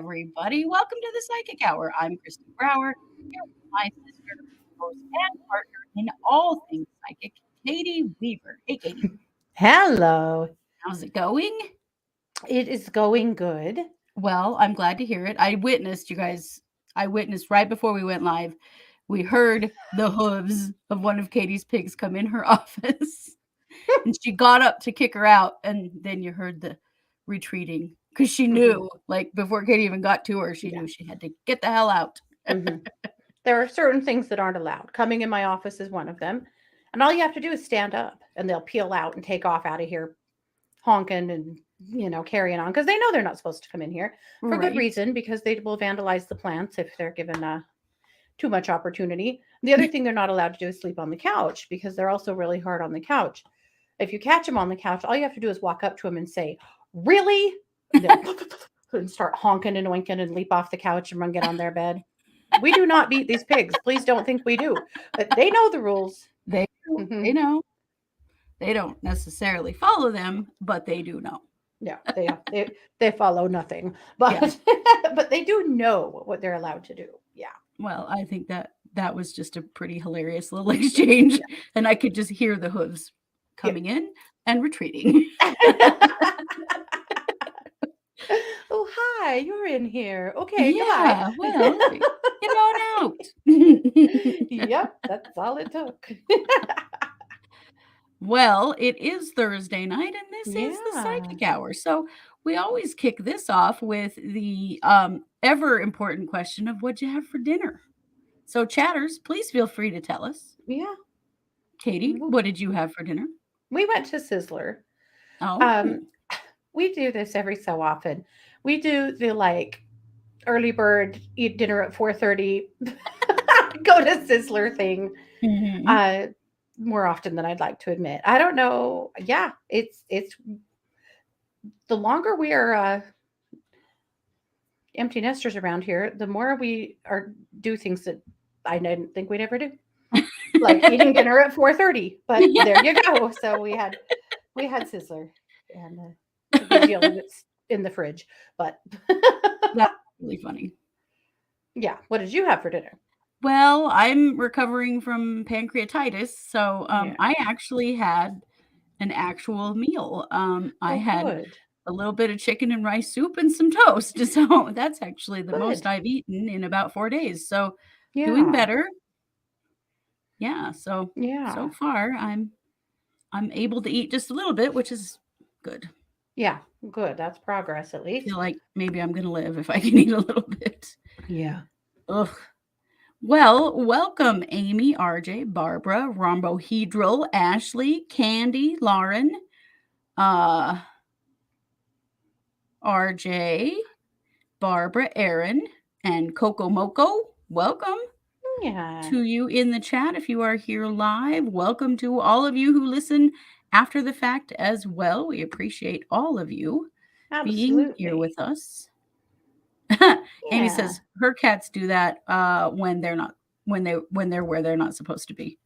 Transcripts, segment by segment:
everybody. Welcome to the Psychic Hour. I'm Kristi Brower, here with my sister, host, and partner in all things psychic, Katie Weaver. Hey, Katie, Hello. how's it going? It is going good. Well, I'm glad to hear it. I witnessed, you guys, I witnessed right before we went live, we heard the hooves of one of Katie's pigs come in her office. And she got up to kick her out, and then you heard the retreating because she knew, like before Katie even got to her, she Yeah. knew she had to get the hell out. hmm There are certain things that aren't allowed. Coming in my office is one of them. And all you have to do is stand up and they'll peel out and take off out of here honking and, carrying on because they know they're not supposed to come in here for good Right. reason because they will vandalize the plants if they're given too much opportunity. The other thing they're not allowed to do is sleep on the couch because they're also really hard on the couch. If you catch them on the couch, all you have to do is walk up to them and say, "Really?" And they'll and start honking and winking and leap off the couch and run get on their bed. We do not beat these pigs. Please don't think we do. But they know the rules. They know. hmm They know. They don't necessarily follow them, but they do know. Yeah, they follow nothing, Yeah. but but they do know what they're allowed to do. Yeah, Well, I think that was just a pretty hilarious little exchange, and I could just hear the hooves yeah. coming in and retreating. Oh, hi, you're in here. Okay, goodbye. Yeah. Well, get on out. Yep, that's all it took. Well, it is Thursday night, and this is the Yeah. Psychic Hour. So we always kick this off with the ever important question of what'd you have for dinner? So, chatters, please feel free to tell us. Yeah. Katie, what did you have for dinner? We went to Sizzler. Oh, Um, we do this every so often. We do the early bird eat dinner at 4:30, go to Sizzler thing. hmm Uh, more often than I'd like to admit. I don't know. Yeah, it's the longer we are empty nesters around here, the more we are do things that I didn't think we'd ever do, like eating dinner at 4:30. But there you go. So we had Sizzler, and it's a big deal that it's in the fridge. But That's really funny. yeah, what did you have for dinner? Well, I'm recovering from pancreatitis, so Yeah. I actually had an actual meal. I Oh, had good, a little bit of chicken and rice soup and some toast. So that's actually the most good. I've eaten in about 4 days. So doing Yeah, better. Yeah, so yeah, far I'm able to eat just a little bit, which is good. yeah. Good. That's progress at Feel least. like maybe I'm gonna live if I can eat a little bit. Yeah. Ugh. Well, welcome Amy, RJ, Barbara, Rhombohedral, Ashley, Candy, Lauren, uh, RJ, Barbara, Aaron, and Coco Moco. Welcome Yeah. to you in the chat if you are here live. Welcome to all of you who listen after the fact as well. We appreciate all of you being here Absolutely. with us. Amy Yeah. says her cats do that when they're not when they're where they're not supposed to be.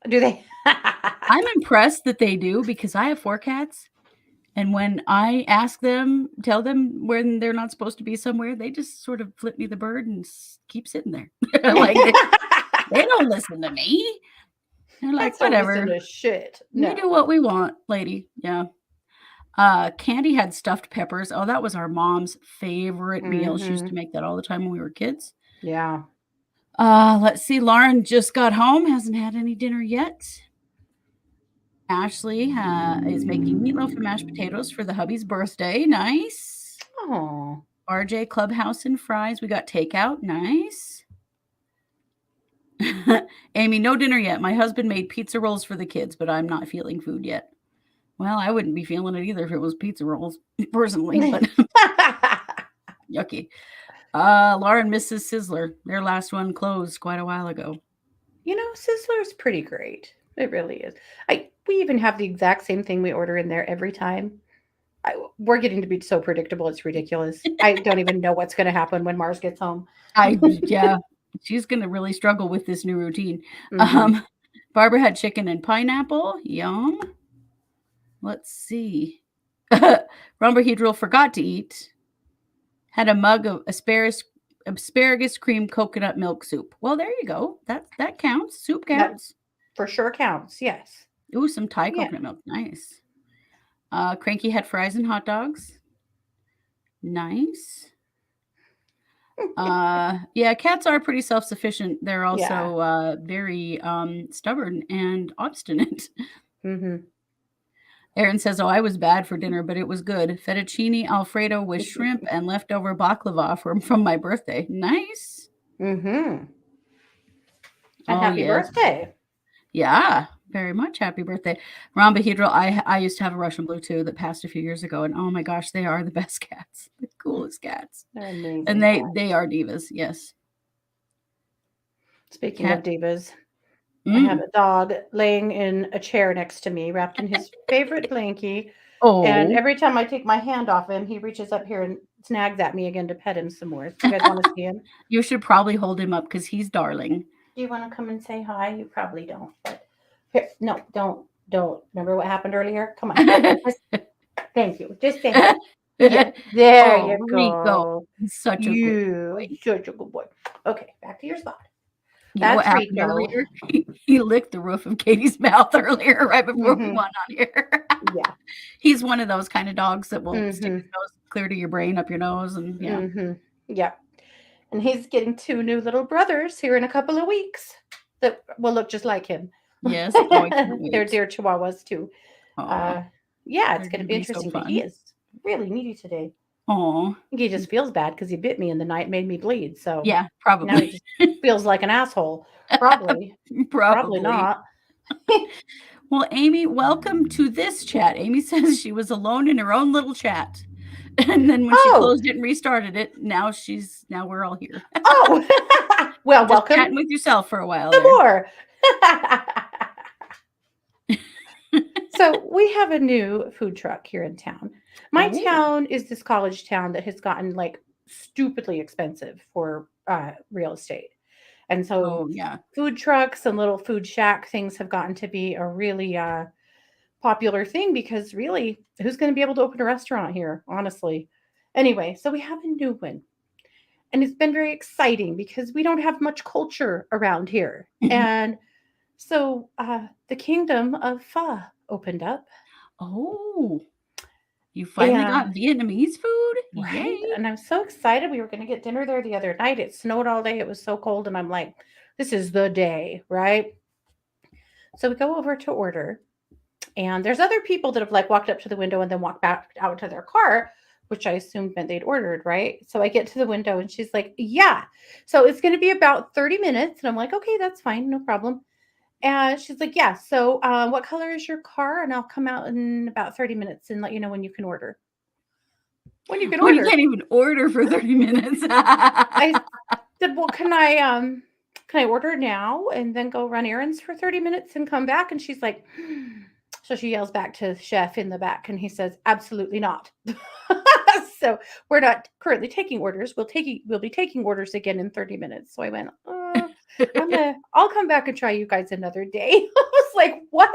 Do they? I'm impressed that they do because I have 4 cats, and when I ask them, tell them when they're not supposed to be somewhere, they just sort of flip me the bird and keep sitting there. Like they don't listen to me. They're like, Cats don't listen whatever. to shit. We do No. what we want, lady. Yeah. Candy had stuffed peppers. Oh, that was our mom's favorite meal. She used hmm to make that all the time when we were kids. Yeah. Let's see. Lauren just got home, hasn't had any dinner yet. Ashley is making meatloaf and mashed potatoes for the hubby's birthday. Nice. Oh. RJ Clubhouse and fries. We got takeout. Nice. Amy, no dinner yet. My husband made pizza rolls for the kids, but I'm not feeling food yet. Well, I wouldn't be feeling it either if it was pizza rolls, personally, but yucky. Laura and Mrs. Sizzler, their last one closed quite a while ago. Sizzler's pretty great. It really is. We even have the exact same thing we order in there every time. We're getting to be so predictable. It's ridiculous. I don't even know what's going to happen when Mars gets home. Yeah, she's gonna really struggle with this new routine. hmm Um, Barbara had chicken and pineapple. Yum. Let's see. Rhombohedral forgot to eat. Had a mug of asparagus cream coconut milk soup. Well, there you go. That counts. Soup That counts. for sure counts. Yes. Ooh, some Thai Yeah. coconut milk. Nice. Cranky had fries and hot dogs. Nice. Yeah, cats are pretty self-sufficient. They're Yeah. also very stubborn and obstinate. Mhm. Erin says, "Oh, I was bad for dinner, but it was good. Fettuccine Alfredo with shrimp and leftover baklava from my birthday. Nice. Mhm. And Oh happy yes, birthday. yeah, very much happy birthday, Rhombohedral. I used to have a Russian blue too that passed a few years ago, and oh my gosh, they are the best cats, the coolest cats, They're and amazing they cats. are divas. Yes, Speaking of cat. divas, I have Mm. a dog laying in a chair next to me, wrapped in his favorite blankie. And Oh, every time I take my hand off him, he reaches up here and snags at me again to pet him some more. So you guys want to see him? you should probably hold him up because he's darling. Do you want to come and say hi? You probably don't. But here, no, don't. Remember what happened earlier? Come on. Just, thank you. Just say hi. Yeah, there Oh, you Rico, go. he's such a good You boy. such a good boy. Okay, back to your spot. You know what That's happened Rico. earlier? He licked the roof of Katie's mouth earlier, right before we Hmm. went on here. Yeah. He's one of those kind of dogs that will stick his Hmm. nose clear to your brain, up your nose, and yeah. Hmm. Yeah. And he's getting two new little brothers here in a couple of weeks that will look just like him. Yes. Oh, I can't They're wait. deer chihuahuas too. Aw, Uh, yeah, it's they're going to gonna be be so interesting, but he fun. is really needy today. Aw. I think he just feels bad because he bit me in the night, made me bleed. So Yeah, now he probably. just feels like an asshole. Probably, probably Probably. not. Well, Amy, welcome to this chat. Amy says she was alone in her own little chat. And then when she Oh, closed it and restarted it, now we're all here. oh, well, Just welcome chatting with yourself for a while some there. more. So we have a new food truck here in town. My Oh. town is this college town that has gotten like stupidly expensive for real estate. And so Oh, yeah. food trucks and little food shack things have gotten to be a really popular thing because really, who's going to be able to open a restaurant here, honestly? Anyway, so we have a new one. And it's been very exciting because we don't have much culture around here. And so the Kingdom of Pho opened up. Oh, you finally got And Vietnamese food? right. Yay. And I'm so excited. We were going to get dinner there the other night. It snowed all day. It was so cold. And I'm like, this is the day, right? So we go over to order. And there's other people that have like walked up to the window and then walked back out to their car, which I assumed meant they'd ordered, right? So I get to the window and she's like, yeah. So it's going to be about 30 minutes. And I'm like, okay, that's fine. No problem. And she's like, yeah. So what color is your car? And I'll come out in about 30 minutes and let you know when you can order. When you can Well, you order. can't even order for 30 minutes. I said, well, can I order now and then go run errands for 30 minutes and come back? And she's like, so she yells back to the chef in the back and he says, absolutely not. So we're not currently taking orders. We'll be taking orders again in 30 minutes. So I went, I'll come back and try you guys another day. I was like, what?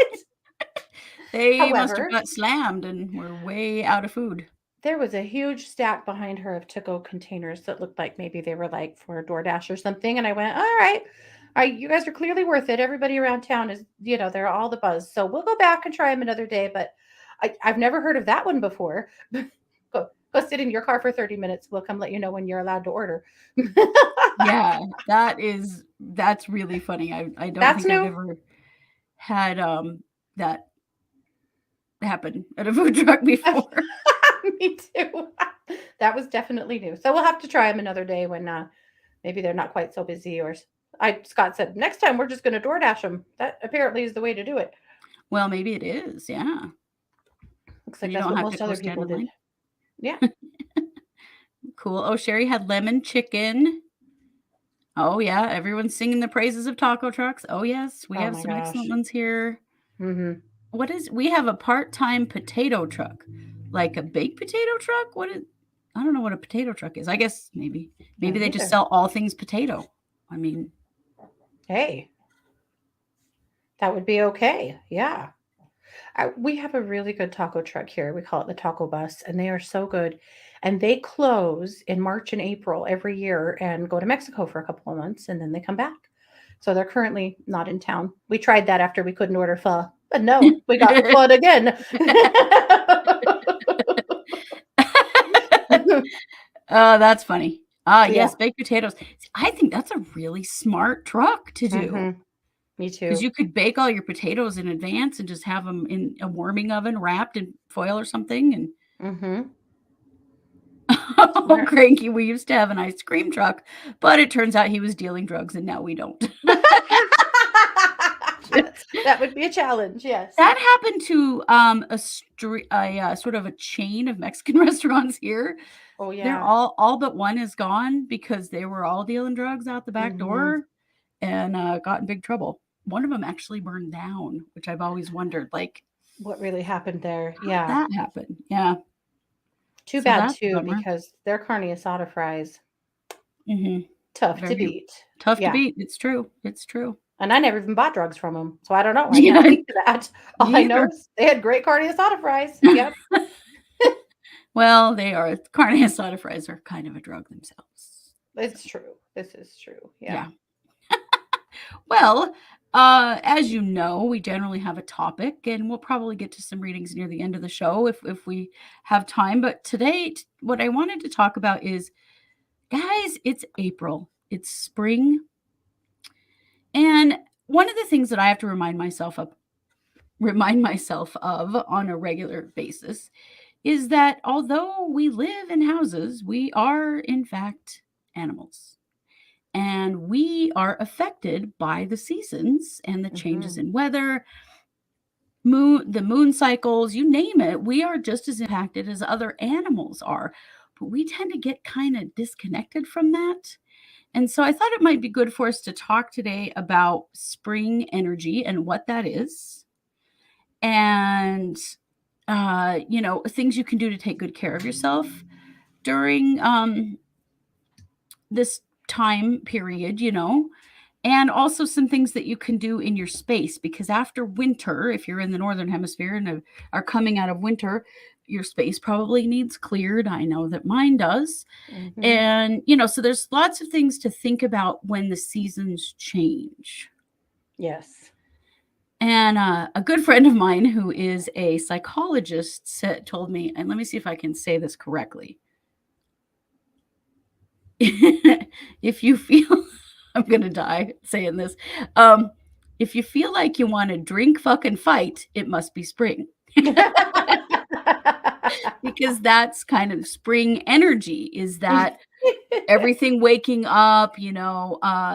They must have However, got slammed and were way out of food. there was a huge stack behind her of to-go containers that looked like maybe they were like for DoorDash or something. And I went, all right, you guys are clearly worth it. Everybody around town is, they're all the buzz. So we'll go back and try them another day. But I've never heard of that one before. Go sit in your car for 30 minutes. We'll come let you know when you're allowed to order. Yeah, that's really funny. I don't That's think I've new. ever had that happen at a food truck before. Me too. That was definitely new. So we'll have to try them another day when maybe they're not quite so busy. Or Scott said next time we're just going to DoorDash them. That apparently is the way to do it. Well, maybe it is. Yeah. Looks So like you that's don't what have to most go other stand people in did. line. Yeah. Cool. Oh, Sherry had lemon chicken. Oh, yeah. Everyone's singing the praises of taco trucks. Oh, yes. We Oh have my some excellent gosh. ones here. Mm-hmm. We have a part-time potato truck, like a baked potato truck. I don't know what a potato truck is. I guess maybe they just Either. sell all things potato. I mean, Hey, that would be okay. Yeah. We have a really good taco truck here. We call it the taco bus, and they are so good. And they close in March and April every year and go to Mexico for a couple of months, and then they come back. So they're currently not in town. We tried that after we couldn't order pho, but no, we got pho again. Oh, that's funny. Ah, Yeah. yes, baked potatoes. See, I think that's a really smart truck to do Me because too. you could bake all your potatoes in advance and just have them in a warming oven wrapped in foil or something. And Mhm. oh, Smart. cranky, we used to have an ice cream truck, but it turns out he was dealing drugs, and now we don't. That would be a challenge, yes. That happened to sort of a chain of Mexican restaurants here. Oh, They're yeah. all but one is gone because they were all dealing drugs out the back Mhm. door and got in big trouble. One of them actually burned down, which I've always wondered, like, What really happened there? how did Yeah. that happen? Yeah, Too so bad that's a too, bummer. because their carne asada fries, Mhm. tough to Very beat. tough to Yeah. beat. It's true. It's true. And I never even bought drugs from them, so I don't know. I can't Yeah, speak to that. All me I know either. is they had great carne asada fries. Yep. Well, they are carne asada fries are kind of a drug themselves. So, It's true. This is true. Yeah. yeah. Well, as you know, we generally have a topic, and we'll probably get to some readings near the end of the show if we have time. But today, what I wanted to talk about is, guys, it's April, it's spring, and one of the things that I have to remind myself of on a regular basis is that although we live in houses, we are in fact animals. And we are affected by the seasons and the changes Mhm. in weather, the moon cycles, you name it. We are just as impacted as other animals are, but we tend to get kind of disconnected from that. And so I thought it might be good for us to talk today about spring energy and what that is, and things you can do to take good care of yourself during this time period, and also some things that you can do in your space, because after winter, if you're in the northern hemisphere and are coming out of winter, your space probably needs cleared. I know that mine does. Mhm. And so there's lots of things to think about when the seasons change. Yes. And a good friend of mine who is a psychologist told me, and let me see if I can say this correctly. If you feel I'm gonna die saying this. Um, if you feel like you want to drink, fucking fight, it must be spring. Because that's kind of spring energy, is that everything waking up,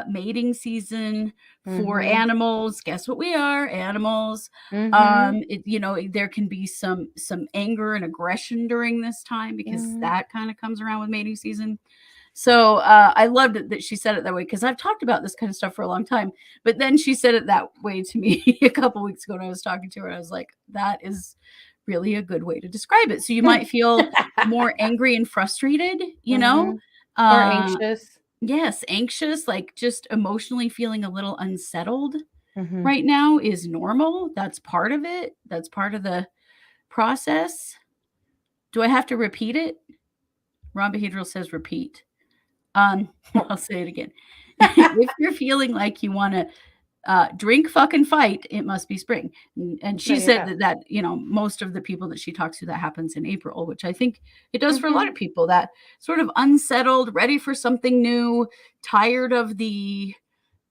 mating season for Mhm. animals. Guess what we are? Animals. Mhm. There can be some anger and aggression during this time because Mhm. that kind of comes around with mating season. So I loved it that she said it that way because I've talked about this kind of stuff for a long time. But then she said it that way to me a couple weeks ago when I was talking to her. I was like, that is really a good way to describe it. So you might feel more angry and frustrated, Mhm. Or uh, anxious. yes, anxious, like just emotionally feeling a little unsettled Mhm. right now is normal. That's part of it. That's part of the process. Do I have to repeat it? Ron Behavioral says repeat. Oh. I'll say it again. If you're feeling like you want to drink, fucking fight, it must be spring. And There she you said go. that, most of the people that she talks to, that happens in April, which I think it does for a lot Mhm. of people, that sort of unsettled, ready for something new, tired of the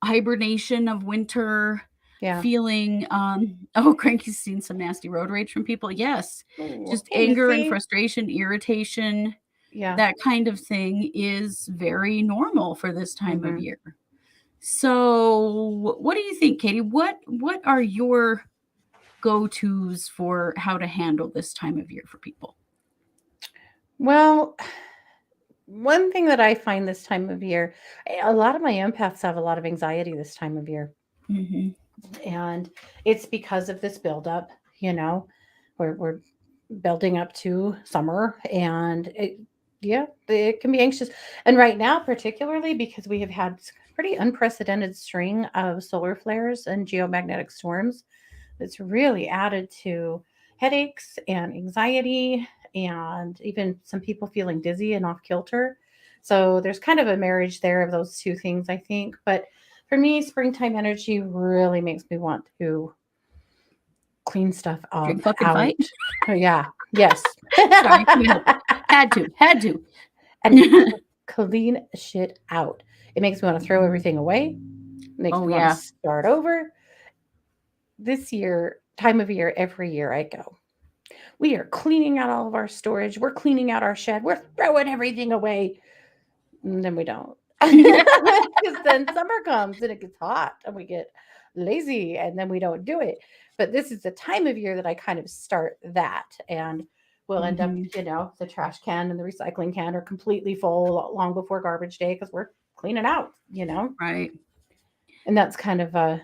hibernation of winter, Yeah. feeling, oh, Cranky's seen some nasty road rage from people. Yes. Ooh. Just Hey, anger and Missy. frustration, irritation, Yeah. that kind of thing is very normal for this time of Mhm. year. So, what do you think, Katie? What are your go-tos for how to handle this time of year for people? Well, one thing that I find this time of year, a lot of my empaths have a lot of anxiety this time of year. Mhm. And it's because of this buildup, you know, we're building up to summer and yeah, it can be anxious. And right now, particularly because we have had pretty unprecedented string of solar flares and geomagnetic storms, It's really added to headaches and anxiety, and even some people feeling dizzy and off kilter. So there's kind of a marriage there of those two things, I think. But for me, springtime energy really makes me want to clean stuff Drink up fucking out. fight. Oh, yeah. Yes. Sorry, couldn't help it. Had to. And clean shit out. It makes me want to throw everything away. It makes Oh me want to yeah. start over. This year, time of year, every year I go, we are cleaning out all of our storage. We're cleaning out our shed. We're throwing everything away. And then we don't. Because then summer comes and it gets hot and we get lazy and then we don't do it. But this is the time of year that I kind of start that. And we'll end up, Hmm. the trash can and the recycling can are completely full long before garbage day because we're cleaning out. Right. And that's kind of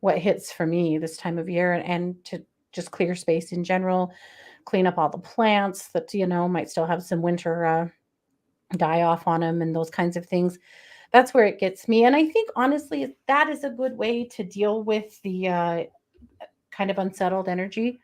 what hits for me this time of year, and to just clear space in general, clean up all the plants that might still have some winter die off on them and those kinds of things. That's where it gets me. And I think honestly that is a good way to deal with the kind of unsettled energy.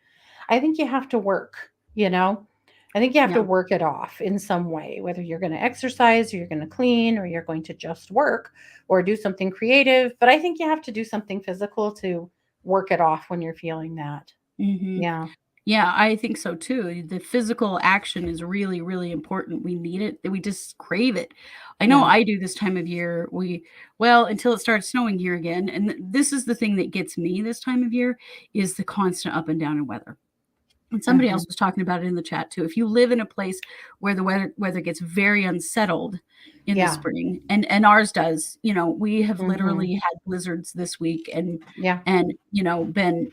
I think you have to work, you know. I think you have Yeah. to work it off in some way, whether you're going to exercise or you're going to clean or you're going to just work or do something creative. But I think you have to do something physical to work it off when you're feeling that. Hmm. Yeah. Yeah, I think so too. The physical action is really, really important. We need it. We just crave it. I know Yeah. I do this time of year. Well, until it starts snowing here again. And this is the thing that gets me this time of year is the constant up and down in weather. And somebody Hmm. else was talking about it in the chat too. If you live in a place where the weather gets very unsettled in the Yeah. spring, and ours does, we have Hmm. literally had blizzards this week Yeah. and been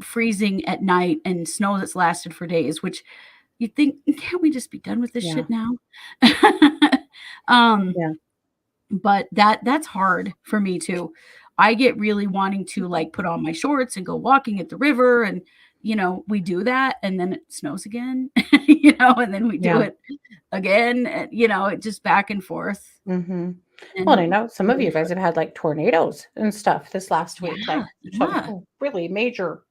freezing at night and snow that's lasted for days, which you think, can't we just be done with this Yeah. shit now? um, Yeah. but that's hard for me too. I get really wanting to like put on my shorts and go walking at the river and we do that and then it snows again, and then we do Yeah. it again, and, it just back and forth Hmm. Well, and I and know some of really you guys have had like tornadoes and stuff this last week, like yeah, some yeah, really major,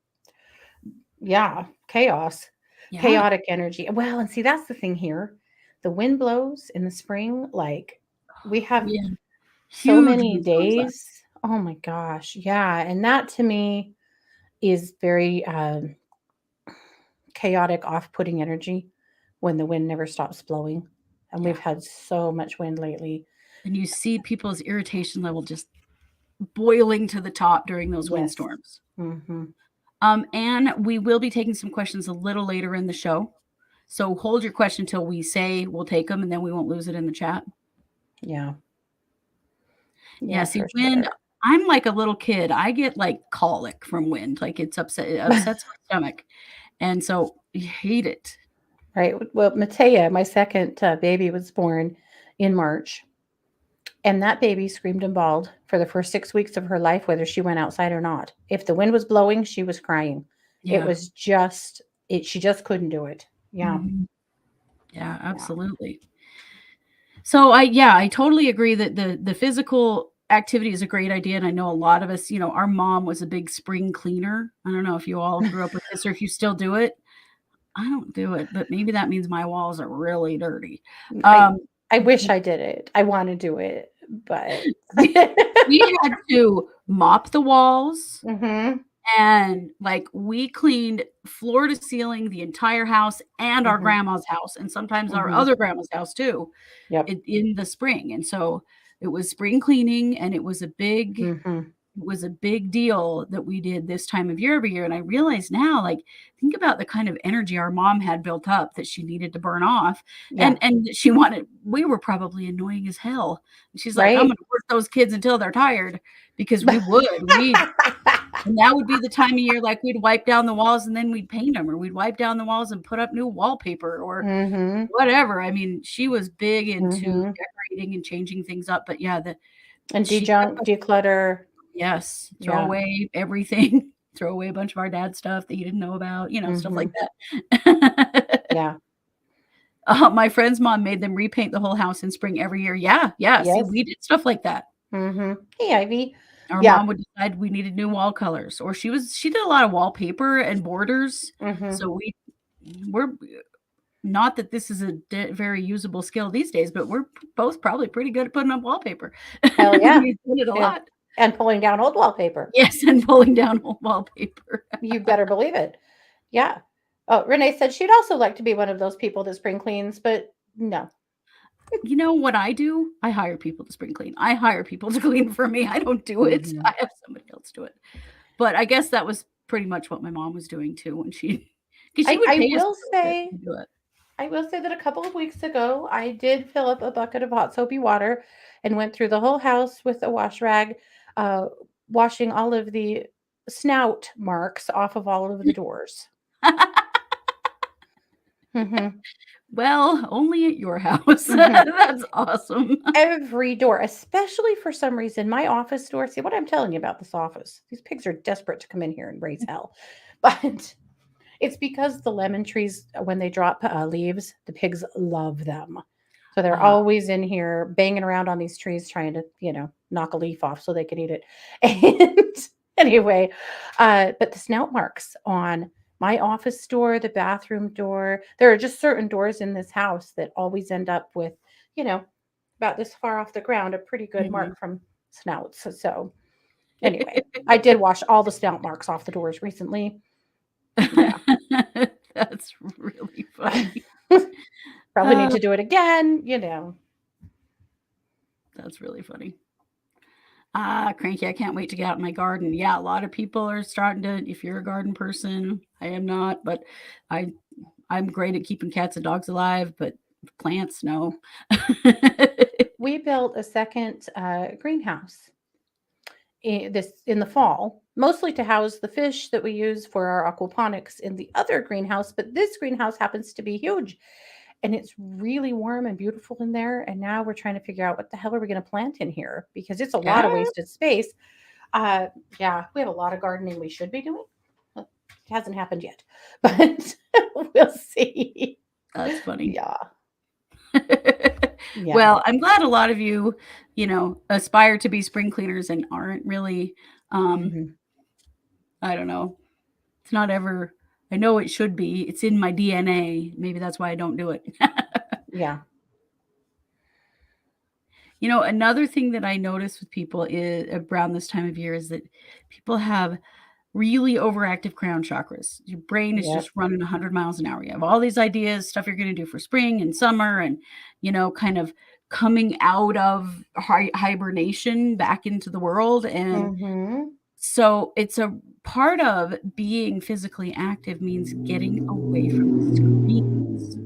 yeah, chaos, yeah, chaotic energy. Well, and see, that's the thing here. The wind blows in the spring, like we have we had so huge many windstorms last. days. Oh my gosh. Yeah. And that to me is very chaotic, off putting energy when the wind never stops blowing. And Yeah, we've had so much wind lately. and you see people's irritation level just boiling to the top during those Yes. windstorms. Hmm. And we will be taking some questions a little later in the show. So hold your question until we say we'll take them and then we won't lose it in the chat. Yeah. Yeah, Yeah, see, for wind, sure. I'm like a little kid. I get like colic from wind. Like it upsets my stomach. And so I hate it. Right. Well, Matea, my second baby, was born in March. And that baby screamed and bawled for the first 6 weeks of her life, whether she went outside or not. If the wind was blowing, she was crying. It Yeah. was just, she just couldn't do it. Yeah. Mhm. Yeah, Yeah. absolutely. So I totally agree that the physical activity is a great idea. And I know a lot of us, our mom was a big spring cleaner. I don't know if you all grew up with this or if you still do it. I don't do it, but maybe that means my walls are really dirty. I, Um, I wish I did it. I want to do it, but. we had to mop the walls Hmm. and like we cleaned floor to ceiling the entire house and our Hmm. grandma's house and sometimes our Hmm. other grandma's house too Yep. in the spring. And so it was spring cleaning and Hmm. it was a big deal that we did this time of year every year. And I realize now, like, think about the kind of energy our mom had built up that she needed to burn off. Yeah. And she wanted, we were probably annoying as hell. And she's like, I'm Right. gonna work those kids until they're tired because we would. And that would be the time of year, like we'd wipe down the walls and then we'd paint them, or we'd wipe down the walls and put up new wallpaper or Hmm. whatever. I mean, she was big into Hmm. decorating and changing things up. But yeah, And she kept dejunk, declutter. yes, throw Yeah. away everything, throw away a bunch of our dad's stuff that you didn't know about, stuff like Hmm. that. Yeah. My friend's mom made them repaint the whole house in spring every year. Yeah, yeah. See, Yes. we did stuff like that. Hmm. Hey, Ivy. Our Yeah. mom would decide we needed new wall colors, or she did a lot of wallpaper and borders, Mhm. so we're not that this is a very usable skill these days, but we're both probably pretty good at putting up wallpaper. Hell yeah. We did it a And lot. and pulling down old wallpaper. Yes, and pulling down old wallpaper. You better believe it. Yeah. Oh, Renee said she'd also like to be one of those people that spring cleans, but no. You know what I do? I hire people to spring clean. I hire people to clean for me. I don't do it. Mhm. I have somebody else do it. But I guess that was pretty much what my mom was doing too when because she I would I pay us will a little bit say to do it. I will say that a couple of weeks ago, I did fill up a bucket of hot soapy water and went through the whole house with a wash rag, uh, washing all of the snout marks off of all of the doors. Mhm. Well, only at your house. Mhm. That's awesome. Every door, especially for some reason, my office door. See what I'm telling you about this office? These pigs are desperate to come in here and raise hell. But it's because the lemon trees, when they drop leaves, the pigs love them. So they're Ah, always in here banging around on these trees trying to, knock a leaf off so they can eat it. And anyway, but the snout marks on my office door, the bathroom door, there are just certain doors in this house that always end up with, you know, about this far off the ground, a pretty good mhm. mark from snouts. So anyway, I did wash all the snout marks off the doors recently. Yeah. That's really funny. Probably need Uh, to do it again. that's really funny. Ah, cranky, I can't wait to get out in my garden. Yeah, a lot of people are starting to if you're a garden person, I am not, but I I'm great at keeping cats and dogs alive, but plants, no. We built a second greenhouse in the fall, mostly to house the fish that we use for our aquaponics in the other greenhouse. But this greenhouse happens to be huge, and it's really warm and beautiful in there. And now we're trying to figure out what the hell are we going to plant in here because it's a lot Yeah, of wasted space. Uh, yeah, we have a lot of gardening we should be doing. Well, it hasn't happened yet, but we'll see. that's funny. Yeah, yeah. Well, I'm glad a lot of you, aspire to be spring cleaners and aren't really, um, Mhm. I don't know. It's not ever I know it should be. It's in my DNA. Maybe that's why I don't do it. Yeah. Another thing that I notice with people is around this time of year is that people have really overactive crown chakras. Your brain is Yep. just running 100 miles an hour. You have all these ideas, stuff you're going to do for spring and summer, and, kind of coming out of hibernation back into the world. And Mhm. so it's a part of being physically active means getting away from screens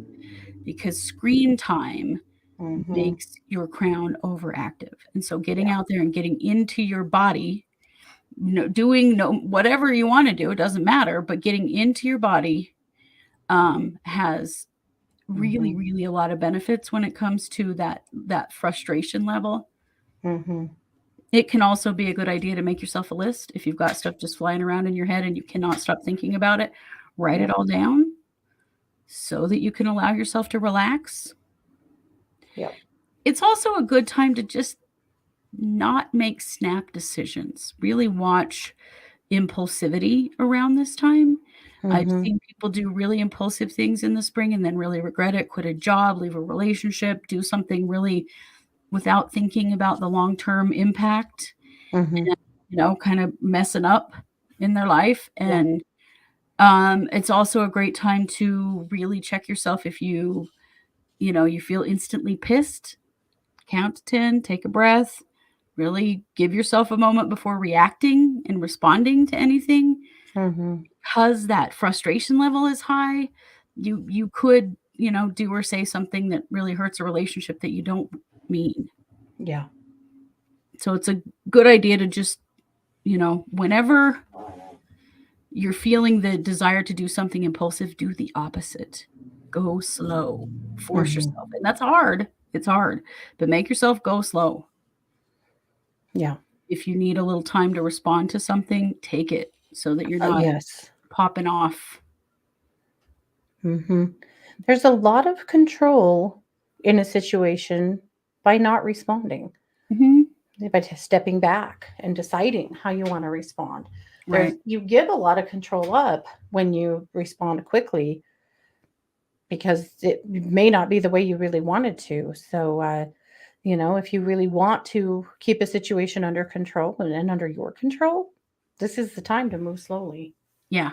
because screen time Mhm. makes your crown overactive. And so getting Yeah. out there and getting into your body, doing no whatever you want to do, it doesn't matter, but getting into your body has really, Mhm. really a lot of benefits when it comes to that frustration level. Mhm. It can also be a good idea to make yourself a list if you've got stuff just flying around in your head and you cannot stop thinking about it. Write it Yep. all down so that you can allow yourself to relax. Yep. It's also a good time to just not make snap decisions. Really watch impulsivity around this time. I've Mhm. seen people do really impulsive things in the spring and then really regret it, quit a job, leave a relationship, do something really without thinking about the long-term impact Mhm. and, kind of messing up in their life. Yeah. And it's also a great time to really check yourself if you feel instantly pissed. Count to 10, take a breath, really give yourself a moment before reacting and responding to anything. Mhm. Because that frustration level is high, you could, do or say something that really hurts a relationship that you don't mean. Yeah. So it's a good idea to just, whenever you're feeling the desire to do something impulsive, do the opposite. Go slow. Force Mhm. yourself. And that's hard. It's hard, but make yourself go slow. Yeah. If you need a little time to respond to something, take it so that you're not Yes. popping off. Mhm. There's a lot of control in a situation by not responding. Mhm. by stepping back and deciding how you want to respond. There's Right. you give a lot of control up when you respond quickly because it may not be the way you really wanted to. So, if you really want to keep a situation under control and under your control, this is the time to move slowly. Yeah.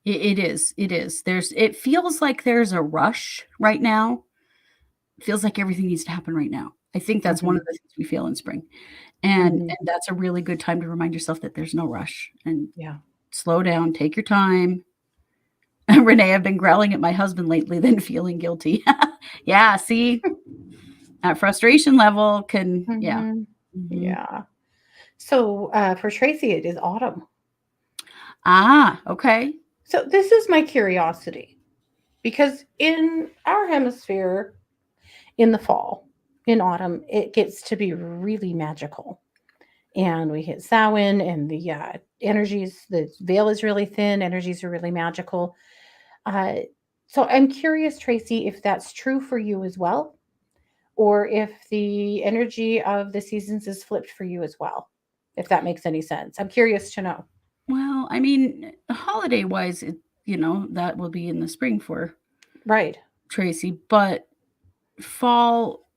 It is. It is. It feels like there's a rush right now. It feels like everything needs to happen right now. I think that's one Hmm. of the things we feel in spring. And Hmm. that's a really good time to remind yourself that there's no rush and Yeah. slow down, take your time. Renee, I've been growling at my husband lately, then feeling guilty. Yeah, see, that frustration level can, yeah. Hmm. Mhm. Yeah. So for Tracy, it is autumn. Ah, okay. So this is my curiosity because in our hemisphere, in the fall, in autumn, it gets to be really magical. And we hit Samhain, and the veil is really thin, energies are really magical. Uh, so I'm curious, Tracy, if that's true for you as well, or if the energy of the seasons is flipped for you as well, if that makes any sense. I'm curious to know. Well, I mean, holiday-wise, that will be in the spring for Right. Tracy, but fall,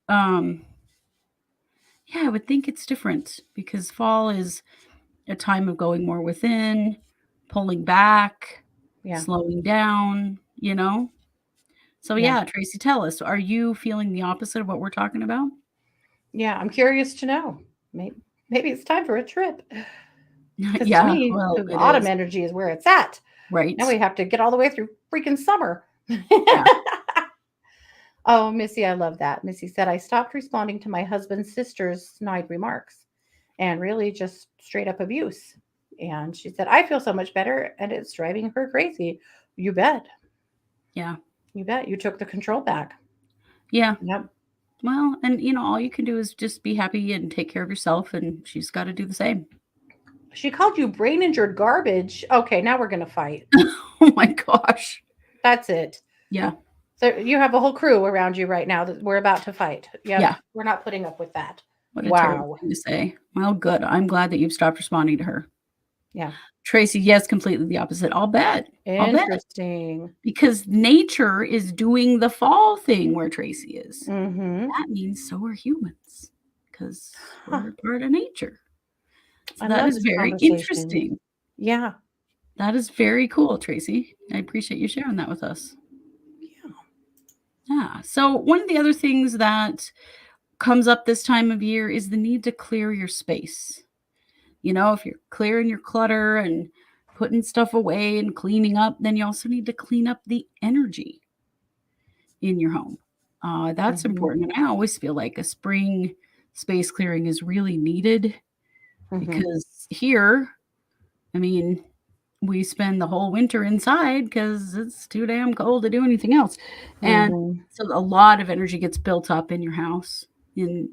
um, yeah, I would think it's different because fall is a time of going more within, pulling back, Yeah. slowing down, you know? So, Yeah. yeah, Tracy, tell us, are you feeling the opposite of what we're talking about? Yeah. I'm curious to know. Maybe it's time for a trip. Because to Yeah, me, well, the it autumn is, energy is where it's at. right? Now we have to get all the way through freaking summer. Yeah. Oh, Missy, I love that. Missy said, I stopped responding to my husband's sister's snide remarks and really just straight up abuse. And she said, I feel so much better and it's driving her crazy. You bet. Yeah. You bet. You took the control back. Yeah. Yep. Well, and, all you can do is just be happy and take care of yourself, and she's gotta do the same. She called you brain injured garbage. Okay, now we're going to fight. Oh my gosh. That's it. Yeah. So you have a whole crew around you right now that we're about to fight. Yep. Yeah. We're not putting up with that. What a terrible Wow. thing to say. Well, good. I'm glad that you've stopped responding to her. Yeah. Tracy, yes, completely the opposite. I'll bet. I'll bet. Interesting. Because nature is doing the fall thing where Tracy is. Mm-hmm. That means so are humans because Huh. we're part of nature. So I that love is this very conversation. interesting. Yeah. That is very cool, Tracy. I appreciate you sharing that with us. Yeah. Yeah. So, one of the other things that comes up this time of year is the need to clear your space. If you're clearing your clutter and putting stuff away and cleaning up, then you also need to clean up the energy in your home. That's Mm-hmm. important. And I always feel like a spring space clearing is really needed Mm-hmm. because here, I mean, we spend the whole winter inside because it's too damn cold to do anything else. And Mm-hmm. so a lot of energy gets built up in your house in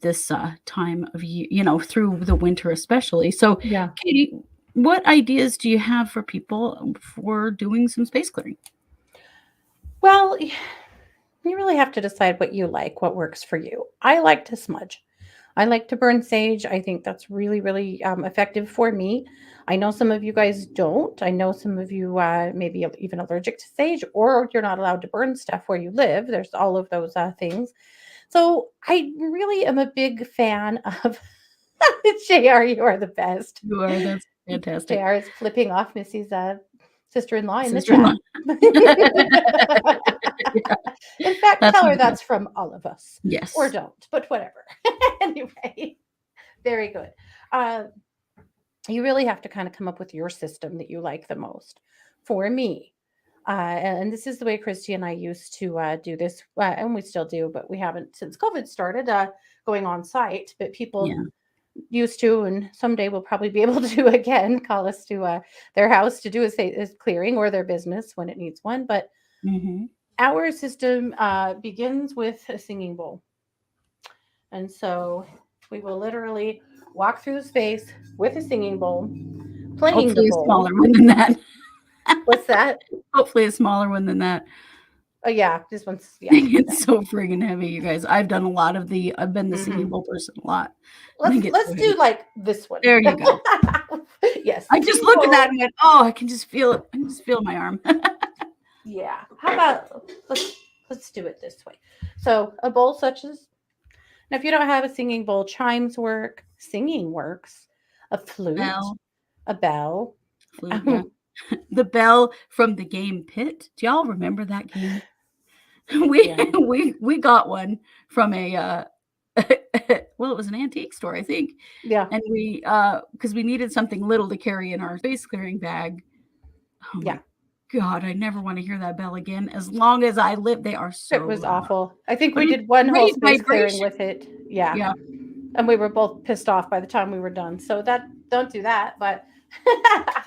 this time of year, through the winter especially. So, Yeah. Katie, what ideas do you have for people for doing some space clearing? Well, you really have to decide what you like, what works for you. I like to smudge. I like to burn sage. I think that's really, really effective for me. I know some of you guys don't. I know some of you maybe even allergic to sage, or you're not allowed to burn stuff where you live. There's all of those things. So I really am a big fan of JR. You are the best. You are, that's fantastic. JR is flipping off Missy's sister-in-law in the Sister-in-law. chat. Yeah, In fact, that's tell her fantastic. that's from all of us, or Yes. don't, but whatever. Anyway, very good. Uh, you really have to kind of come up with your system that you like the most. For me, and this is the way Christy and I used to do this, and we still do, but we haven't since COVID started going on site. But people Yeah. used to, and someday we'll probably be able to again call us to their house to do a clearing or their business when it needs one. But Mhm. our system begins with a singing bowl. And so we will literally walk through the space with a singing bowl, playing the Hopefully a bowl. smaller one than that. What's that? Hopefully a smaller one than that. Oh yeah, this one's yeah. It's so friggin' heavy, you guys. I've been the singing Hmm. bowl person a lot. I think it's Let's so do heavy. like this one. There you go. Yes, I just singing looked at that bowl. and went, "Oh, I can just feel it. I can just feel my arm." Yeah. How about let's do it this way. So a bowl such as now, if you don't have a singing bowl, chimes work, singing works, a flute, Bell, a bell. flute, yeah. The bell from the game Pit. Do y'all remember that game? We Yeah, we got one from a well, it was an antique store, I think. yeah, And we because we needed something little to carry in our space clearing bag. Oh yeah. my God, I never want to hear that bell again. As long as I live, they are It so was loud. awful. I think But we it's did one whole great space clearing vibration. with it. Yeah. Yeah. And we were both pissed off by the time we were done. So that don't do that, but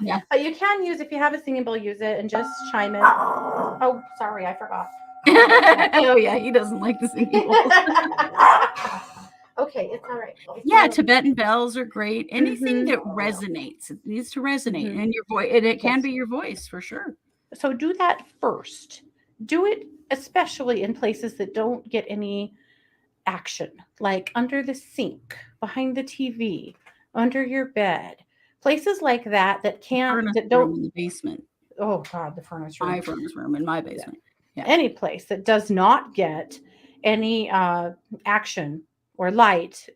Yeah. but you can use if you have a singing bowl, use it and just chime it. Oh, sorry, I forgot. Oh yeah, he doesn't like the singing bowls. Okay, it's all right. Yeah, Tibetan bells are great. Anything Mm-hmm. that resonates, it needs to resonate Mm-hmm. in your voice, and it can Yes. be your voice for sure. So do that first. Do it especially in places that don't get any action, like under the sink, behind the TV, under your bed. Places like that Furnace that room don't in the basement. oh god, the furnace room. My furnace room in my Yeah. basement. Yeah. Any place that does not get any action or light,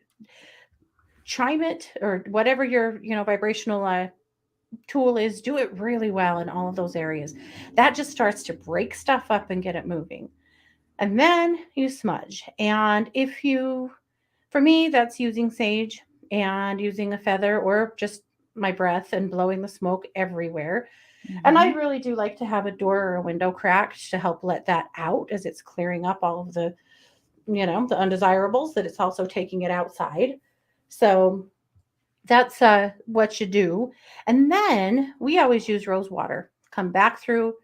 chime it or whatever your vibrational tool is, do it really well in all of those areas. That just starts to break stuff up and get it moving. And then you smudge. And if you, for me, that's using sage and using a feather or just my breath and blowing the smoke everywhere. And I Mhm. really do like to have a door or a window cracked to help let that out as it's clearing up all of the undesirables that it's also taking it outside. So that's what you do. And then we always use rose water. Come back through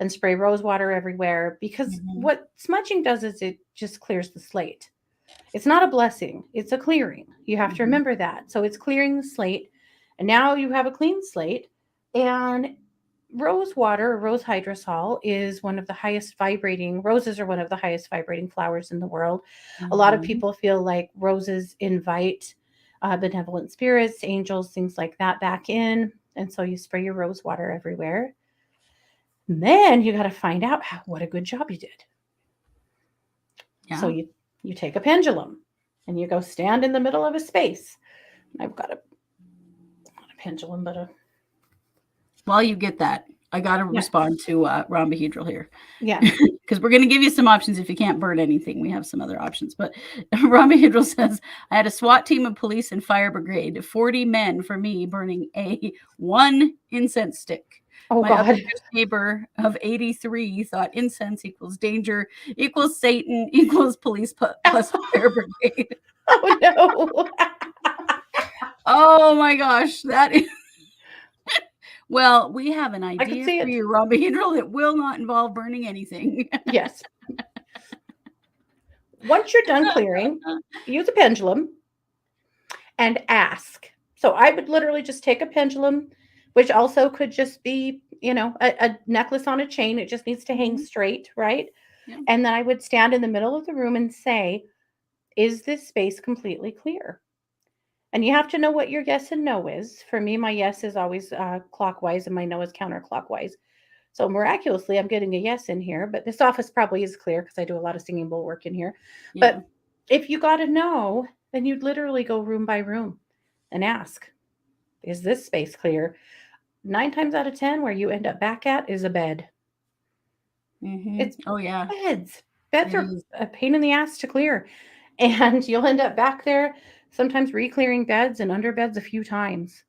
and spray rose water everywhere because Mhm. what smudging does is it just clears the slate. It's not a blessing, it's a clearing. You have to Mhm. remember that. So it's clearing the slate. And now you have a clean slate. And rose water, rose hydrosol, is one of the highest vibrating, roses are one of the highest vibrating flowers in the world. A lot of Mhm. people feel like roses invite benevolent spirits, angels, things like that back in. And so you spray your rose water everywhere. And then you got to find out what a good job you did. So Yeah. you take a pendulum and you go stand in the middle of a space. I've got not a pendulum, but a While you get that, I got to yeah, respond to Rhombohedral here yes. because we're going to give you some options if you can't burn anything. We have some other options, but Rhombohedral says I had a SWAT team of police and fire brigade, 40 men for me burning a one incense stick. Oh My other God. neighbor of 83 thought incense equals danger equals Satan equals police plus fire brigade. Oh no. Oh my gosh, that is well, we have an I could idea see for it. you, Rhombohedral, that will not involve burning anything. Yes. Once you're done clearing, use a pendulum and ask. So I would literally just take a pendulum, which also could just be, a necklace on a chain. It just needs to hang Mhm. straight, right? Yeah. And then I would stand in the middle of the room and say, is this space completely clear? And you have to know what your yes and no is. For me, my yes is always clockwise and my no is counterclockwise. So miraculously, I'm getting a yes in here, but this office probably is clear because I do a lot of singing bowl work in here. Yeah. But if you got to know, then you'd literally go room by room and ask, is this space clear? 9 times out of 10, where you end up back at is a bed. Mhm. It's Oh, yeah. beds. Beds It are is. a pain in the ass to clear. And you'll end up back there, sometimes re-clearing beds and under beds a few times.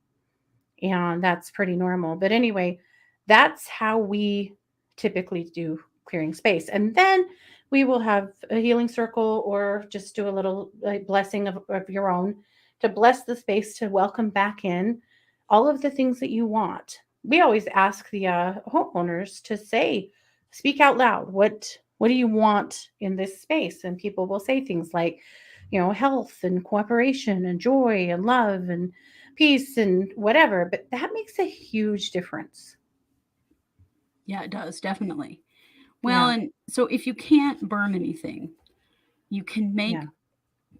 And that's pretty normal. But anyway, that's how we typically do clearing space. And then we will have a healing circle or just do a little blessing of your own to bless the space to welcome back in all of the things that you want. We always ask the homeowners to speak out loud. What do you want in this space? And people will say things like, health and cooperation and joy and love and peace and whatever, but that makes a huge difference. Yeah, it does, definitely. Well, Yeah. and so if you can't burn anything, you can make Yeah.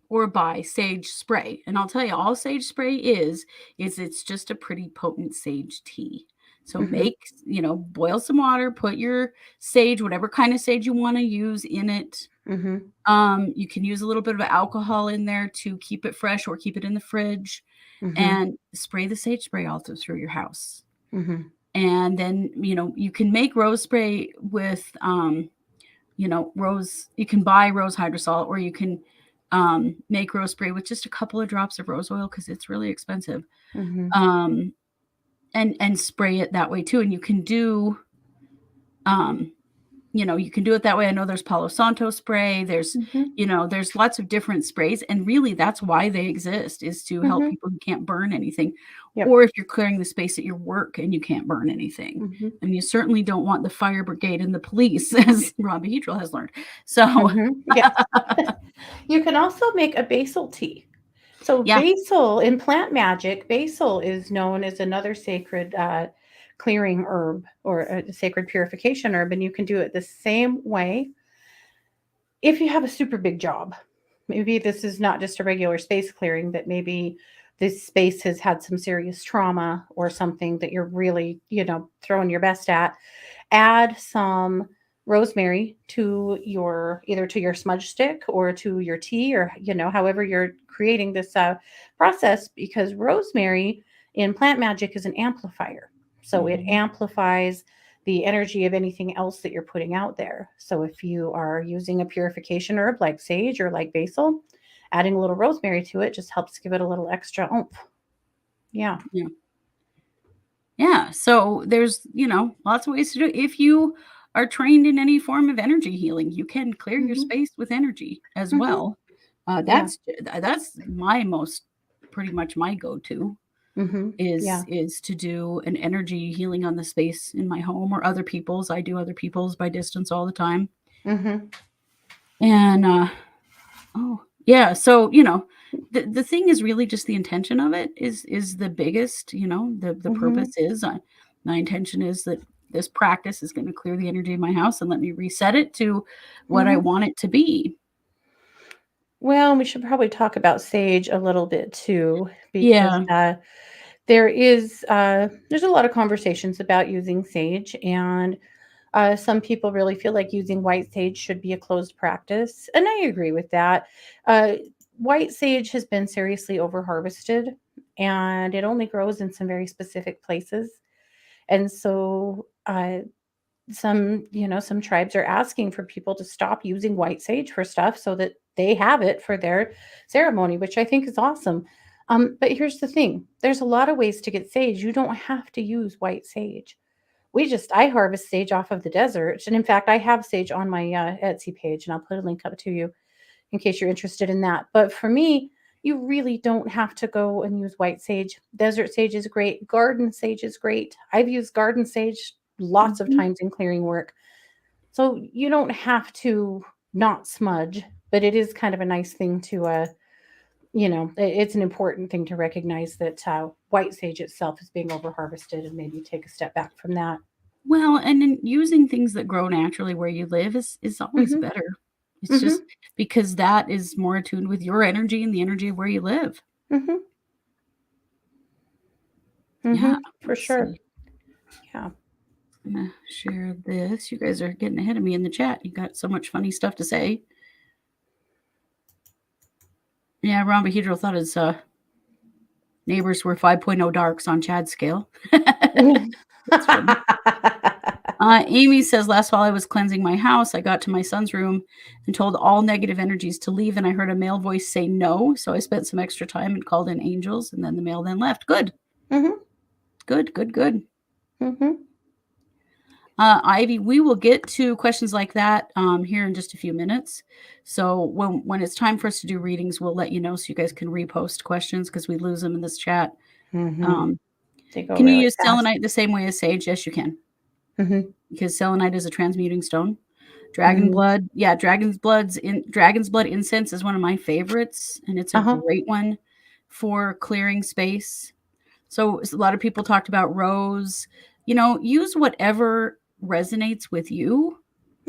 or buy sage spray. And I'll tell you, all sage spray is it's just a pretty potent sage tea. So Mhm. make, boil some water, put your sage, whatever kind of sage you want to use in it. Mhm. You can use a little bit of alcohol in there to keep it fresh or keep it in the fridge Mhm. and spray the sage spray all through your house. Mhm. And then, you can make rose spray with rose, you can buy rose hydrosol or you can make rose spray with just a couple of drops of rose oil because it's really expensive. Mhm. Um, and spray it that way too. And you can do um, you can do it that way. I know there's Palo Santo spray. Mhm. There's lots of different sprays, and really that's why they exist is to help Mhm. people who can't burn anything, Yep. or if you're clearing the space at your work and you can't burn anything. Mhm. And you certainly don't want the fire brigade and the police, as Ron Behedral has learned. So, Mhm. Yes. You can also make a basil tea. So yeah. basil in plant magic, basil is known as another sacred clearing herb or a sacred purification herb, and you can do it the same way if you have a super big job. Maybe this is not just a regular space clearing, but maybe this space has had some serious trauma or something that you're really, throwing your best at. Add some rosemary to your either to your smudge stick or to your tea or however you're creating this process, because rosemary in plant magic is an amplifier, so it Mhm. amplifies the energy of anything else that you're putting out there. So if you are using a purification herb like sage or like basil, adding a little rosemary to it just helps give it a little extra oomph. Yeah. Yeah. Yeah. So there's, lots of ways to do it. If you are trained in any form of energy healing, you can clear your Hmm. space with energy as Hmm. well. Yeah. That's my most pretty much my go-to Hmm. is Yeah. is to do an energy healing on the space in my home or other people's. I do other people's by distance all the time. Hmm. And oh, yeah, so, the thing is really just the intention of it is the biggest, the Hmm. purpose is, my intention is that this practice is gonna clear the energy of my house and let me reset it to what I Hmm. want it to be. Well, we should probably talk about sage a little bit too, because Yeah, there's a lot of conversations about using sage, and some people really feel like using white sage should be a closed practice, and I agree with that. Uh, White sage has been seriously overharvested, and it only grows in some very specific places, and so some tribes are asking for people to stop using white sage for stuff so that they have it for their ceremony, which I think is awesome. But here's the thing: there's a lot of ways to get sage. You don't have to use white sage. I harvest sage off of the desert, and in fact, I have sage on my Etsy page, and I'll put a link up to you in case you're interested in that. But for me, you really don't have to go and use white sage. Desert sage is great. Garden sage is great. I've used garden sage lots of mhm. times in clearing work. So you don't have to not smudge, but it is kind of a nice thing to, it's an important thing to recognize that white sage itself is being overharvested and maybe take a step back from that. Well, and then using things that grow naturally where you live is always Hmm. better. It's just Hmm. because that is more attuned with your energy and the energy of where you live. Hmm. Yeah, Hmm. For let's sure. see. Yeah. I'm gonna share this. You guys are getting ahead of me in the chat. You got so much funny stuff to say. Yeah, Ron Behedro thought his neighbors were 5.0 darks on Chad's scale. That's funny. Amy says, last while I was cleansing my house, I got to my son's room and told all negative energies to leave, and I heard a male voice say no. So I spent some extra time and called in angels, and then the male then left. Good, Hmm. good, good, good. Hmm. Ivy, we will get to questions like that here in just a few minutes. So when it's time for us to do readings, we'll let you know so you guys can repost questions because we lose them in this chat. Hmm. Um, They go can you really use fast. selenite the same way as sage? Yes, you can, Hmm. because selenite is a transmuting stone. Dragon Hmm. blood, yeah, dragon's blood incense is one of my favorites, and it's a Uh-huh. great one for clearing space. So a lot of people talked about rose. Use whatever resonates with you.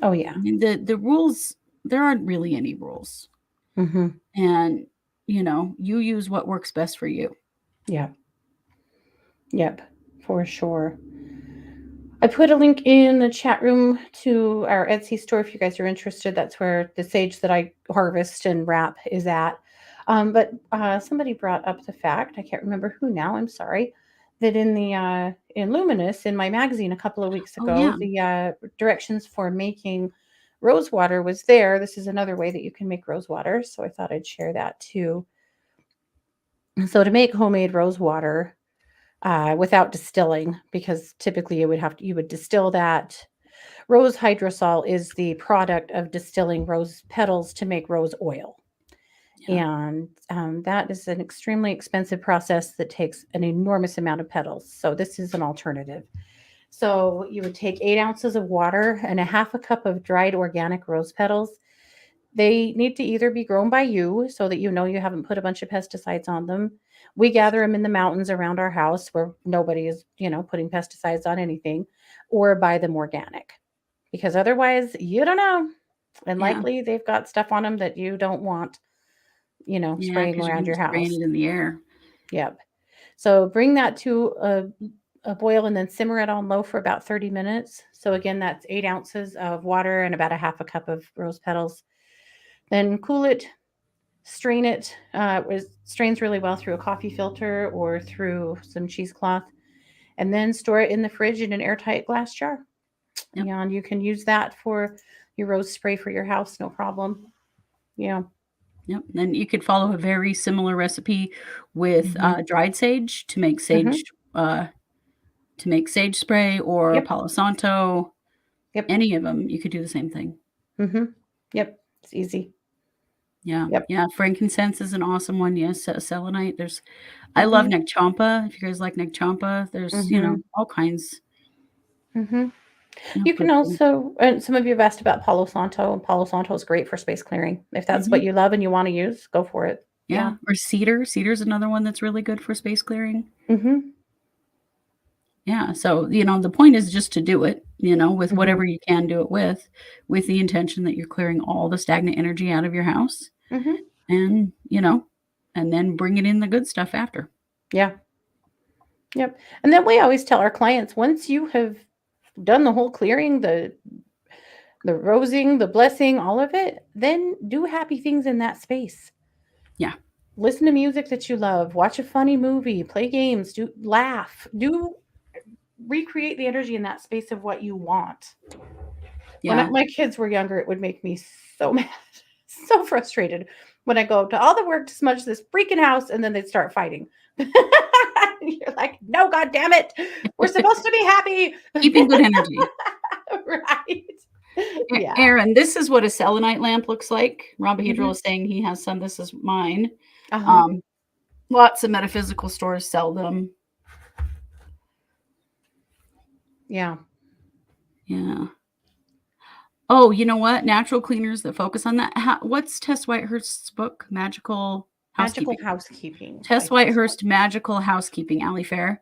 Oh yeah. I mean, the rules, there aren't really any rules. Mm-hmm. And, you use what works best for you. Yep. Yep. For sure. I put a link in the chat room to our Etsy store if you guys are interested. That's where the sage that I harvest and wrap is at. But somebody brought up the fact, I can't remember who now, I'm sorry, that in the in Luminous, in my magazine a couple of weeks Oh, ago, yeah. the directions for making rose water was there. This is another way that you can make rose water, so I thought I'd share that too. So to make homemade rose water, without distilling, because typically you would distill that. Rose hydrosol is the product of distilling rose petals to make rose oil. Yeah. And that is an extremely expensive process that takes an enormous amount of petals. So this is an alternative. So you would take 8 ounces of water and a half a cup of dried organic rose petals. They need to either be grown by you so that you know you haven't put a bunch of pesticides on them. We gather them in the mountains around our house where nobody is, putting pesticides on anything, or buy them organic, because otherwise you don't know. And Yeah. likely they've got stuff on them that you don't want, Yeah, spraying because you're around gonna be your spraying house. it in the air. Yep. So bring that to a boil and then simmer it on low for about 30 minutes. So again, that's 8 ounces of water and about a half a cup of rose petals. Then cool it, strain it. It strains really well through a coffee filter or through some cheesecloth, and then store it in the fridge in an airtight glass jar. Yep. And you can use that for your rose spray for your house, no problem. Yeah. Yep. Then you could follow a very similar recipe with Hmm. dried sage Hmm. uh, to make sage spray or Yep. Palo Santo. Yep. Any of them, you could do the same thing. Hmm. Yep. It's easy. Yeah, Yep. yeah. Frankincense is an awesome one. Yes, selenite. I love Hmm. neck champa. If you guys like neck champa, there's Hmm. all kinds. Hmm. You But can also, and some of you have asked about Palo Santo, and Palo Santo is great for space clearing. If that's what mhm, you love and you want to use, go for it. Yeah. yeah, or cedar. Cedar's another one that's really good for space clearing. Hmm. Yeah, so, the point is just to do it, with Hmm. whatever you can do it with the intention that you're clearing all the stagnant energy out of your house Hmm. and, and then bringing in the good stuff after. Yeah. Yep. And then we always tell our clients, once you have done the whole clearing, the rosing, the blessing, all of it, then do happy things in that space. Yeah, Listen to music that you love, watch a funny movie, play games, do laugh, do recreate the energy in that space of what you want. When yeah. my kids were younger, it would make me so mad, so frustrated when I go to all the work to smudge this freaking house and then they'd start fighting. You're like, no, God damn it. We're supposed to be happy. Keeping good energy. Right. Yeah. Aaron, this is what a selenite lamp looks like. Ron Behedral Hmm. is saying he has some. This is mine. Uh-huh. Um, Lots of metaphysical stores sell them. Yeah. Yeah. Oh, you know what? Natural cleaners that focus on that. What's Tess Whitehurst's book? Magical Magical Housekeeping. housekeeping by Tess Tess Whitehurst, Magical Housekeeping, Ali Fair.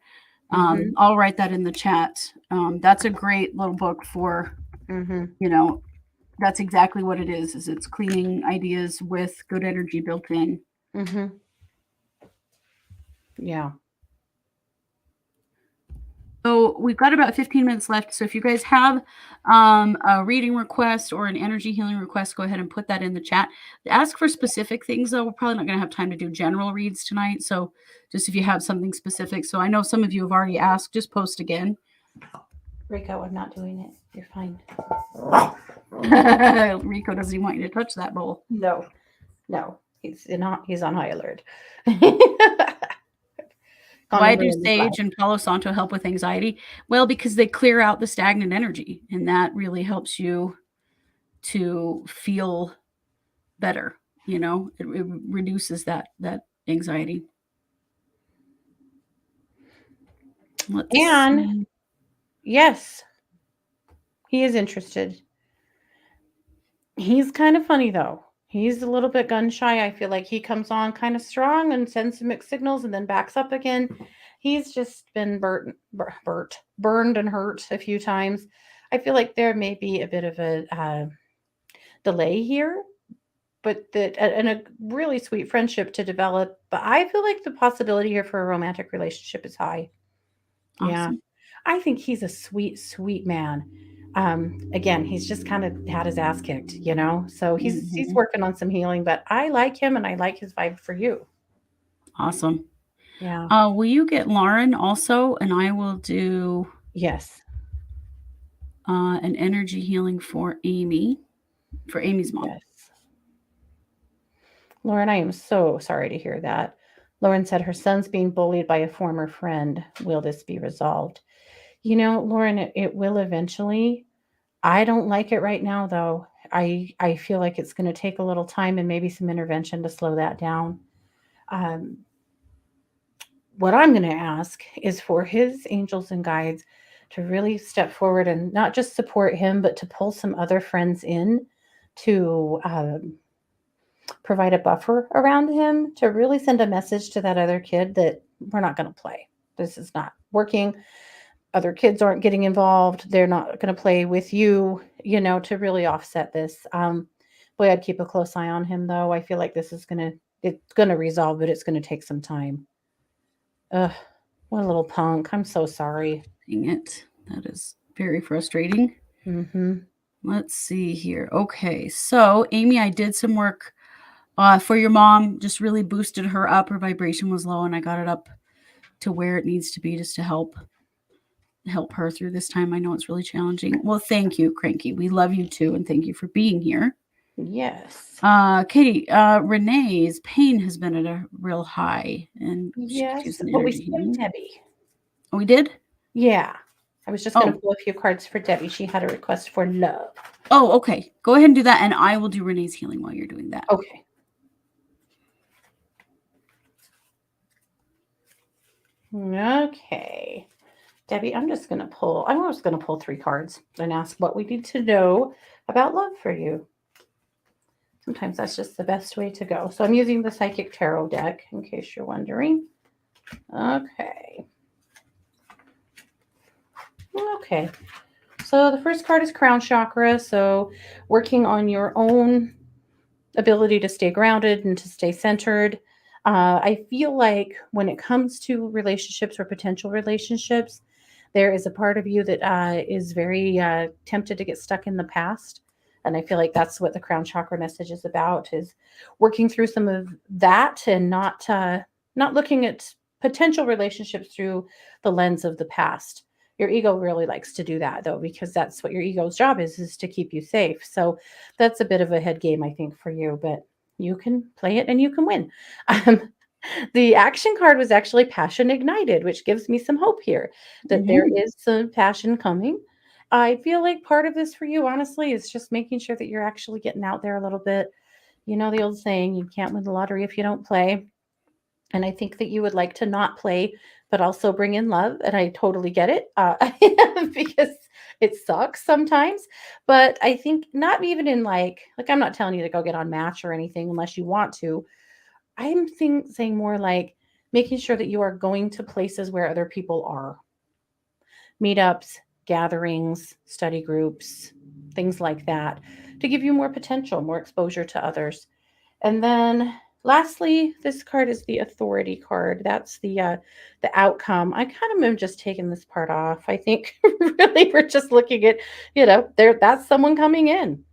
White. Hmm. I'll write that in the chat. That's a great little book for, Hmm. you know, that's exactly what it is it's cleaning ideas with good energy built in. Hmm. Yeah. So we've got about 15 minutes left. So if you guys have a reading request or an energy healing request, go ahead and put that in the chat. Ask for specific things, though. We're probably not going to have time to do general reads tonight. So just if you have something specific. So I know some of you have already asked, just post again. Rico, I'm not doing it. You're fine. Rico doesn't even want you to touch that bowl. No. No. He's on high alert. Why do sage and Palo Santo help with anxiety? Well, because they clear out the stagnant energy, and that really helps you to feel better. It reduces that anxiety. Let's And see. yes, he is interested. He's kind of funny though. He's a little bit gun shy. I feel like he comes on kind of strong and sends some mixed signals and then backs up again. He's just been burned and hurt a few times. I feel like there may be a bit of a delay here, but that and a really sweet friendship to develop. But I feel like the possibility here for a romantic relationship is high. Yeah. Awesome. I think he's a sweet, sweet man. Again, he's just kind of had his ass kicked, you know. So he's Mhm. working on some healing, but I like him and I like his vibe for you. Awesome. Yeah. Will you get Lauren also, and I will do Yes. an energy healing for Amy, for Amy's mom. Yes. Lauren, I am so sorry to hear that. Lauren said her son's being bullied by a former friend. Will this be resolved? You know, Lauren, it will eventually. I don't like it right now, though. I feel like it's going to take a little time and maybe some intervention to slow that down. Um, what I'm going to ask is for his angels and guides to really step forward and not just support him, but to pull some other friends in to provide a buffer around him to really send a message to that other kid that we're not going to play. This is not working. Other kids aren't getting involved. They're not going to play with you, you know, to really offset this. Boy, I'd keep a close eye on him though. I feel like this is it's gonna resolve, but it's gonna take some time. Ugh, what a little punk. I'm so sorry. Dang it. That is very frustrating. Mm-hmm. Let's see here. Okay, so Amy, I did some work for your mom, just really boosted her up. Her vibration was low, and I got it up to where it needs to be just to help her through this time. I know it's really challenging. Well, thank you, Cranky. We love you too, and thank you for being here. Yes. Katie, Renee's pain has been at a real high, and she could use Yes. an But we energy still have healing. Debbie. Oh, we did? Yeah. I was just gonna Oh, pull a few cards for Debbie. She had a request for love. oh, okay. Go ahead and do that, and I will do Renee's healing while you're doing that. Okay. Okay. Debbie, I'm just gonna pull three cards and ask what we need to know about love for you. Sometimes that's just the best way to go. So I'm using the Psychic Tarot deck in case you're wondering. Okay. Okay. So the first card is Crown Chakra. So working on your own ability to stay grounded and to stay centered. I feel like when it comes to relationships or potential relationships, there is a part of you that is very tempted to get stuck in the past. And I feel like that's what the crown chakra message is about: is working through some of that and not looking at potential relationships through the lens of the past. Your ego really likes to do that though, because that's what your ego's job is to keep you safe. So that's a bit of a head game, I think, for you, but you can play it and you can win. Um, the action card was actually passion ignited, which gives me some hope here that there Mm-hmm. is some passion coming. I feel like part of this for you, honestly, is just making sure that you're actually getting out there a little bit. You know, the old saying, you can't win the lottery if you don't play. And I think that you would like to not play, but also bring in love. And I totally get it because it sucks sometimes. But I think not even in like I'm not telling you to go get on Match or anything unless you want to. Saying more like making sure that you are going to places where other people are, meetups, gatherings, study groups, things like that, to give you more potential, more exposure to others. And then lastly, this card is the authority card. That's the outcome. I kind of am just taking this part off. I think really we're just looking at, there that's someone coming in.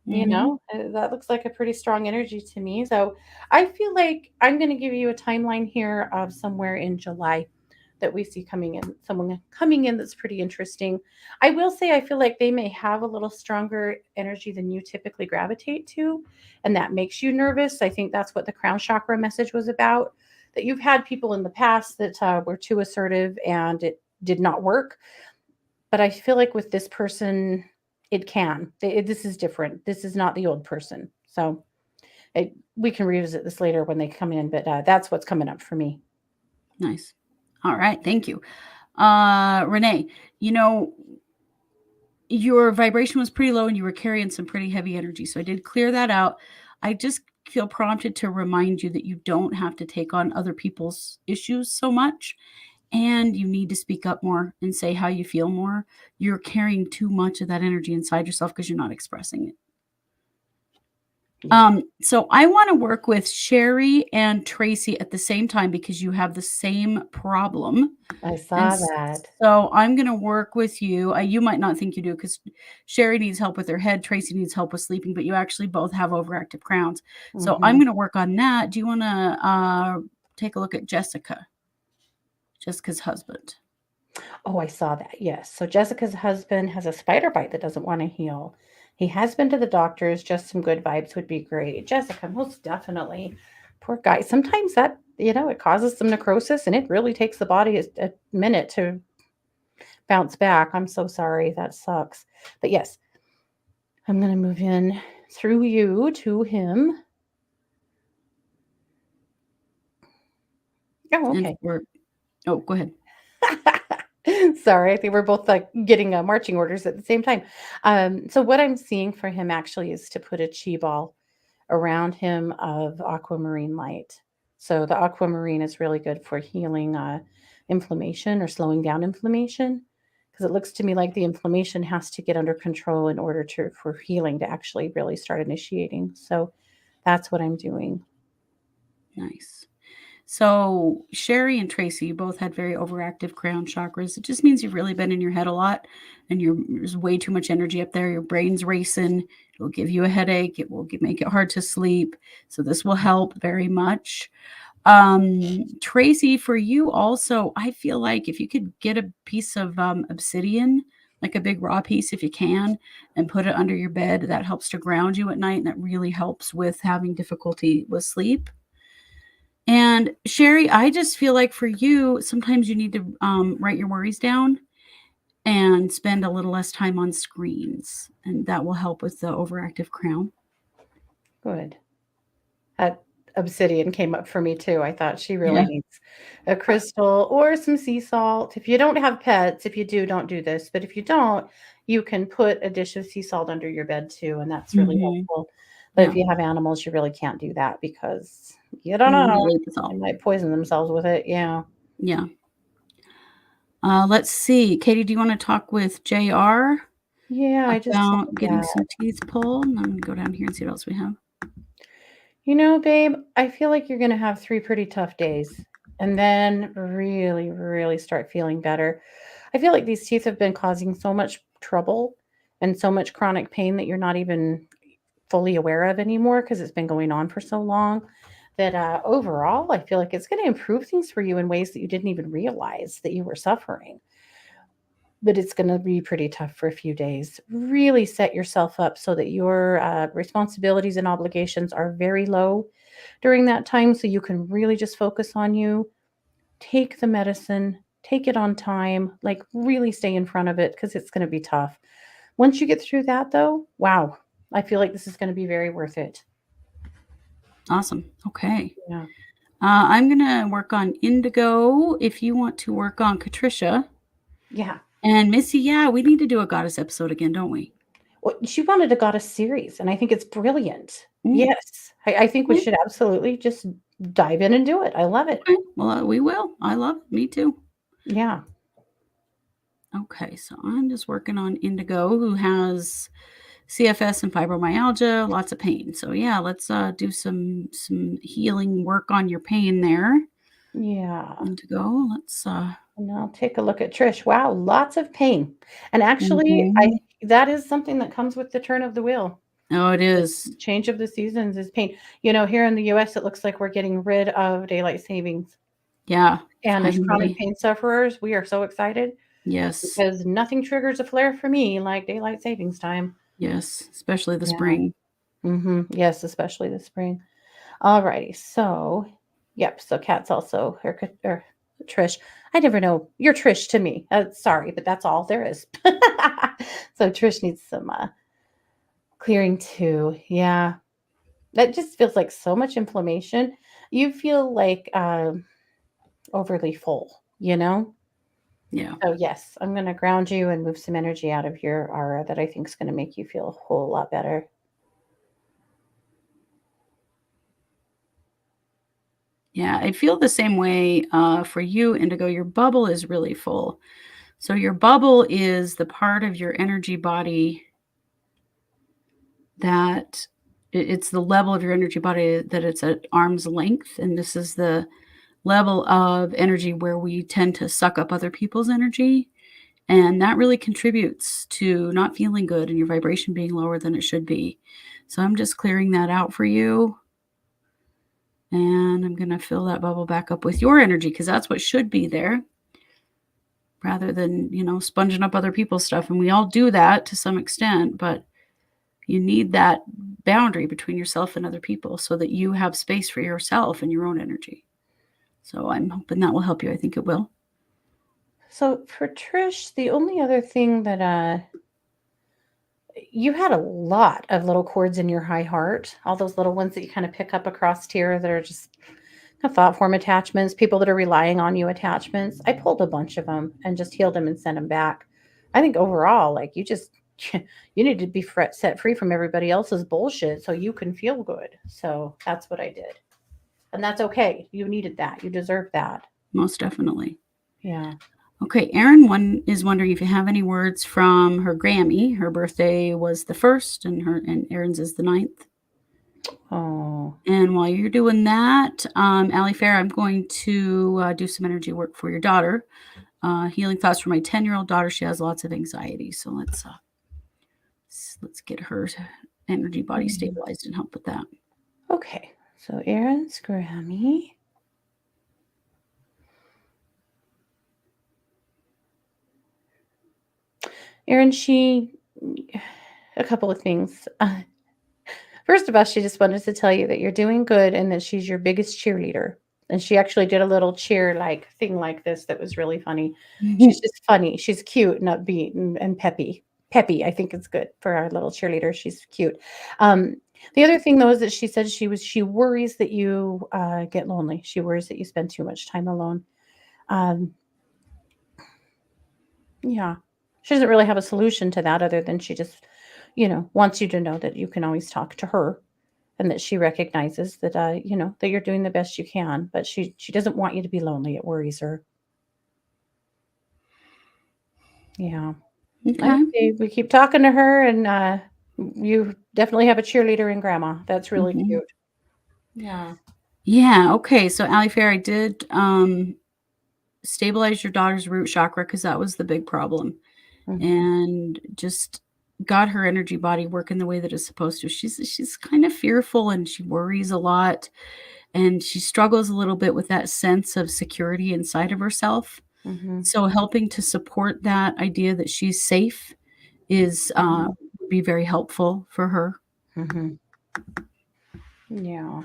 Mm-hmm. That looks like a pretty strong energy to me. So I feel like I'm going to give you a timeline here of somewhere in July that we see coming in, someone coming in that's pretty interesting. I will say I feel like they may have a little stronger energy than you typically gravitate to, and that makes you nervous. I think that's what the crown chakra message was about, that you've had people in the past that were too assertive and it did not work. But I feel like with this person, it can. This is different. This is not the old person. So we can revisit this later when they come in, but that's what's coming up for me. Nice. All right. Thank you. Renee, you know, your vibration was pretty low and you were carrying some pretty heavy energy. So I did clear that out. I just feel prompted to remind you that you don't have to take on other people's issues so much. and you need to speak up more and say how you feel more. You're carrying too much of that energy inside yourself because you're not expressing it. Yeah, So I want to work with Sherry and Tracy at the same time because you have the same problem. I And saw that. so I'm going to work with you. You might not think you do because Sherry needs help with her head. Tracy needs help with sleeping, but you actually both have overactive crowns. So I'm Hmm. going to work on that. Do you want to take a look at Jessica's husband? Oh, I saw that. Yes. So Jessica's husband has a spider bite that doesn't want to heal. He has been to the doctors. Just some good vibes would be great. Jessica, most definitely. Poor guy. Sometimes that, it causes some necrosis and it really takes the body a minute to bounce back. I'm so sorry. That sucks. But yes, I'm going to move in through you to him. Oh, And okay. for oh, go ahead. Sorry, I think we're both like getting marching orders at the same time. So what I'm seeing for him actually is to put a chi ball around him of aquamarine light. So the aquamarine is really good for healing inflammation or slowing down inflammation because it looks to me like the inflammation has to get under control in order for healing to actually really start initiating. So that's what I'm doing. Nice. So Sherry and Tracy, you both had very overactive crown chakras. It just means you've really been in your head a lot and there's way too much energy up there. Your brain's racing. It'll give you a headache. It will make it hard to sleep. So this will help very much. Tracy, for you also, I feel like if you could get a piece of obsidian, like a big raw piece if you can, and put it under your bed, that helps to ground you at night and that really helps with having difficulty with sleep. And Sherry, I just feel like for you, sometimes you need to write your worries down and spend a little less time on screens, and that will help with the overactive crown. Good. That obsidian came up for me too. I thought she really Yeah. needs a crystal or some sea salt. If you don't have pets, if you do, don't do this. But if you don't, you can put a dish of sea salt under your bed too, and that's really Hmm. helpful. But if Yeah. you have animals, you really can't do that because you don't Mm, know. delete this They all. might poison themselves with it. Yeah. Yeah. Let's see. Katie, do you want to talk with JR Yeah, I just saw about getting that. some teeth pulled? And I'm going to go down here and see what else we have. Babe, I feel like you're going to have 3 pretty tough days and then really, really start feeling better. I feel like these teeth have been causing so much trouble and so much chronic pain that you're not even fully aware of anymore because it's been going on for so long that overall, I feel like it's going to improve things for you in ways that you didn't even realize that you were suffering. But it's going to be pretty tough for a few days. Really set yourself up so that your responsibilities and obligations are very low during that time so you can really just focus on you. Take the medicine, take it on time, like really stay in front of it because it's going to be tough. Once you get through that, though, wow, I feel like this is going to be very worth it. Awesome. Okay. Yeah. I'm going to work on Indigo. If you want to work on Katricia Yeah. and Missy, yeah, we need to do a goddess episode again, don't we? Well, she wanted a goddess series, and I think it's brilliant. Mm, Yes. I think we okay. should absolutely just dive in and do it. I love it. Okay. Well, we will. I love it. Me too. Yeah. Okay, so I'm just working on Indigo, who has CFS and fibromyalgia, lots of pain. So yeah, let's do some healing work on your pain there. Yeah. Indigo, let's And I'll take a look at Trish. Wow, lots of pain. And actually, I mhm. that is something that comes with the turn of the wheel. Oh, it The is. change of the seasons is pain. Here in the US, it looks like we're getting rid of daylight savings. Yeah, And as chronic finally. pain sufferers, we are so excited Yes. because nothing triggers a flare for me like daylight savings time. Yes, especially the Yeah. spring. Yes, especially the spring. Alrighty. So, yep. So Kat's also or Trish. I never know. You're Trish to me. Sorry, but that's all there is. So Trish needs some clearing too. Yeah, that just feels like so much inflammation. You feel like overly full. Yeah. So yes, I'm going to ground you and move some energy out of your aura that I think is going to make you feel a whole lot better. Yeah, I feel the same way for you, Indigo. Your bubble is really full. So, your bubble is the part of your energy body that it's the level of your energy body that it's at arm's length. And this is the level of energy where we tend to suck up other people's energy. And that really contributes to not feeling good and your vibration being lower than it should be. So, I'm just clearing that out for you. And I'm going to fill that bubble back up with your energy because that's what should be there rather than, sponging up other people's stuff. And we all do that to some extent, but you need that boundary between yourself and other people so that you have space for yourself and your own energy. So I'm hoping that will help you. I think it will. So for Trish, the only other thing that you had a lot of little cords in your high heart, all those little ones that you kind of pick up across here that are just thought form attachments, people that are relying on you attachments. I pulled a bunch of them and just healed them and sent them back. I think overall, like you just you need to be set free from everybody else's bullshit so you can feel good. So that's what I did. And that's okay. You needed that. You deserve that. Most definitely. Yeah. Okay, Erin is wondering if you have any words from her Grammy. Her birthday was the 1st and Erin's is the 9th. Oh. And while you're doing that, Allie Fair, I'm going to do some energy work for your daughter. Healing thoughts for my 10-year-old daughter. She has lots of anxiety. So let's get her energy body stabilized and help with that. Okay. So Erin's Grammy. Erin, a couple of things. First of all, she just wanted to tell you that you're doing good and that she's your biggest cheerleader. And she actually did a little cheer like thing like this that was really funny. She's just funny. She's cute and upbeat and peppy. Peppy, I think it's good for our little cheerleader. She's cute. The other thing though is that she said she worries that you get lonely. She worries that you spend too much time alone. Yeah. She doesn't really have a solution to that other than she just, wants you to know that you can always talk to her and that she recognizes that, that you're doing the best you can, but she doesn't want you to be lonely. It worries her. Yeah. Okay. Like I say, we keep talking to her and you definitely have a cheerleader in grandma. That's really cute. Yeah. Yeah. Okay. So Allie Fair, I did stabilize your daughter's root chakra because that was the big problem. And just got her energy body working the way that it's supposed to. She's kind of fearful and she worries a lot and she struggles a little bit with that sense of security inside of herself. So helping to support that idea that she's safe is would be very helpful for her. Yeah.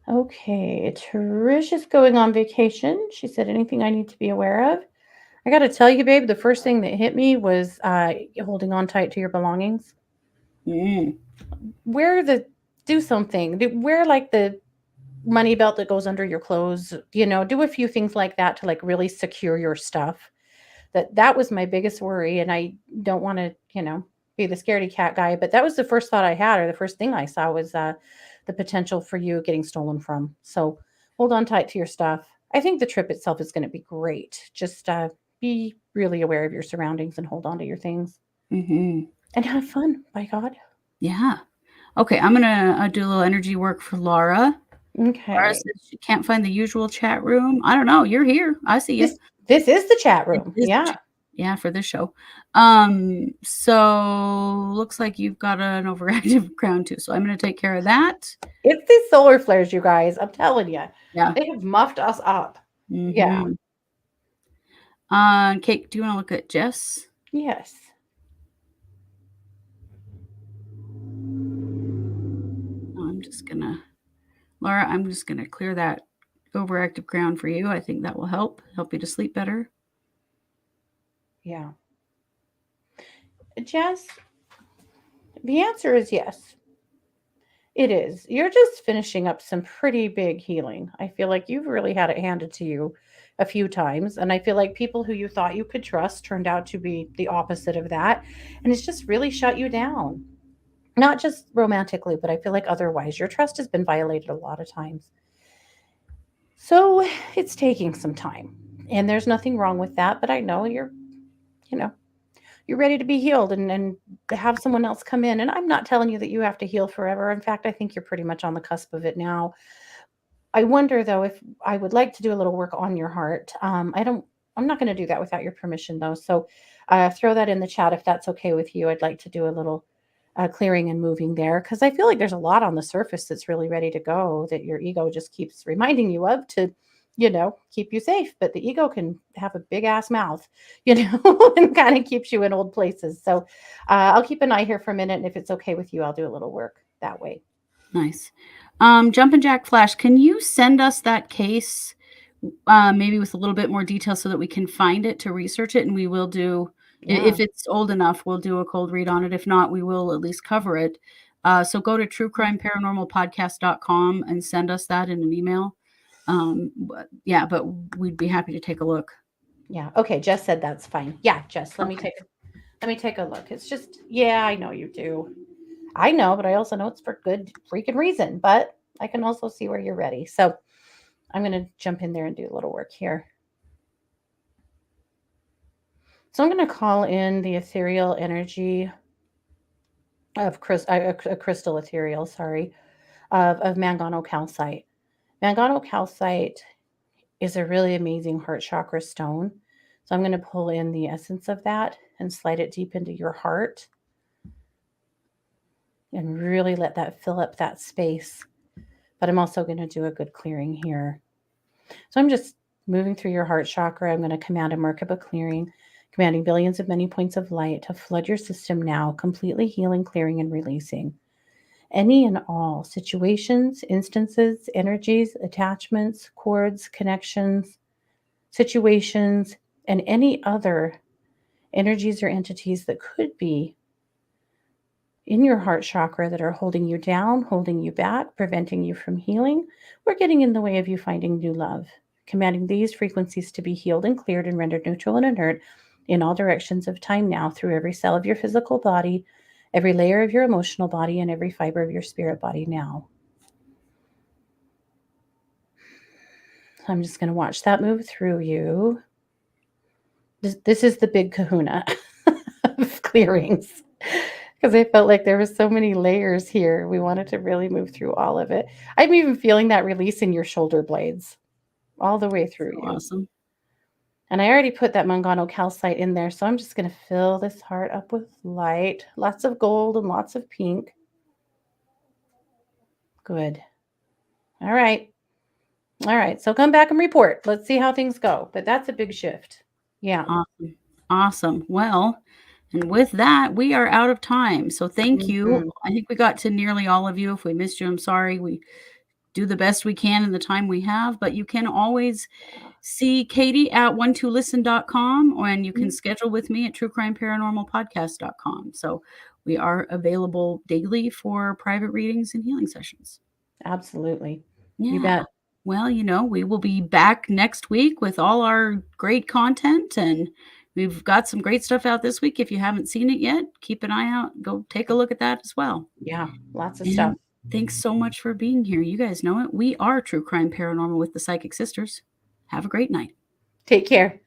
Okay. Trish is going on vacation. She said, anything I need to be aware of? I got to tell you, babe, the first thing that hit me was holding on tight to your belongings. Do something. Wear like the money belt that goes under your clothes, do a few things like that to like really secure your stuff. That was my biggest worry. And I don't want to, be the scaredy cat guy, but that was the first thought I had, or the first thing I saw was the potential for you getting stolen from. So hold on tight to your stuff. I think the trip itself is going to be great. Just be really aware of your surroundings and hold on to your things and have fun, by God. Yeah. Okay. I'm going to do a little energy work for Laura. Okay. Laura says she can't find the usual chat room. I don't know. You're here. I see you. This is the chat room. Yeah. Yeah, for this show. So looks like you've got an overactive crown too. So I'm going to take care of that. It's these solar flares, you guys. I'm telling you. Yeah. They have muffed us up. Yeah. Kate, do you want to look at Jess? Yes. Laura, I'm just going to clear that overactive crown for you. I think that will help you to sleep better. Yeah. Jess, the answer is yes. It is. You're just finishing up some pretty big healing. I feel like you've really had it handed to you a few times. And I feel like people who you thought you could trust turned out to be the opposite of that. And it's just really shut you down. Not just romantically, but I feel like otherwise your trust has been violated a lot of times. So it's taking some time. And there's nothing wrong with that, but I know you know, you're ready to be healed and to have someone else come in. And I'm not telling you that you have to heal forever. In fact, I think you're pretty much on the cusp of it now. I wonder though if I would like to do a little work on your heart. I'm not going to do that without your permission though. So throw that in the chat if that's okay with you. I'd like to do a little clearing and moving there because I feel like there's a lot on the surface that's really ready to go that your ego just keeps reminding you of to, keep you safe. But the ego can have a big ass mouth, and kind of keeps you in old places. So I'll keep an eye here for a minute. And if it's okay with you, I'll do a little work that way. Nice. Jumpin' Jack Flash, can you send us that case, maybe with a little bit more detail so that we can find it to research it, and we will do Yeah. if it's old enough, we'll do a cold read on it. If not, we will at least cover it. So go to truecrimeparanormalpodcast.com and send us that in an email. But we'd be happy to take a look. Yeah. Okay. Jess said that's fine. Yeah, Jess, let me take a look. It's just, yeah, I know you do. I know, but I also know it's for good freaking reason. But I can also see where you're ready. So I'm going to jump in there and do a little work here. So I'm going to call in the ethereal energy of a crystal ethereal, sorry, of manganocalcite. Manganocalcite is a really amazing heart chakra stone. So I'm going to pull in the essence of that and slide it deep into your heart and really let that fill up that space. But I'm also going to do a good clearing here. So I'm just moving through your heart chakra. I'm going to command a Merkaba clearing, commanding billions of many points of light to flood your system now, completely healing, clearing, and releasing any and all situations, instances, energies, attachments, cords, connections, situations, and any other energies or entities that could be in your heart chakra that are holding you down, holding you back, preventing you from healing, or getting in the way of you finding new love. Commanding these frequencies to be healed and cleared and rendered neutral and inert in all directions of time now through every cell of your physical body, every layer of your emotional body, and every fiber of your spirit body now. I'm just going to watch that move through you. This is the big kahuna of clearings because I felt like there were so many layers here. We wanted to really move through all of it. I'm even feeling that release in your shoulder blades all the way through you. Awesome. And I already put that manganocalcite in there, so I'm just going to fill this heart up with light, lots of gold and lots of pink. Good. All right. All right. So come back and report. Let's see how things go. But that's a big shift. Yeah. Awesome. Awesome. Well, and with that, we are out of time. So thank you. Mhm. I think we got to nearly all of you. If we missed you, I'm sorry. We do the best we can in the time we have, but you can always see Katie at one2listen.com, and you can schedule with me at truecrimeparanormalpodcast.com. So we are available daily for private readings and healing sessions. Absolutely. You Yeah. bet. Well, we will be back next week with all our great content, and we've got some great stuff out this week. If you haven't seen it yet, keep an eye out. Go take a look at that as well. Yeah. Lots of stuff. And thanks so much for being here. You guys know it. We are True Crime Paranormal with the Psychic Sisters. Have a great night. Take care.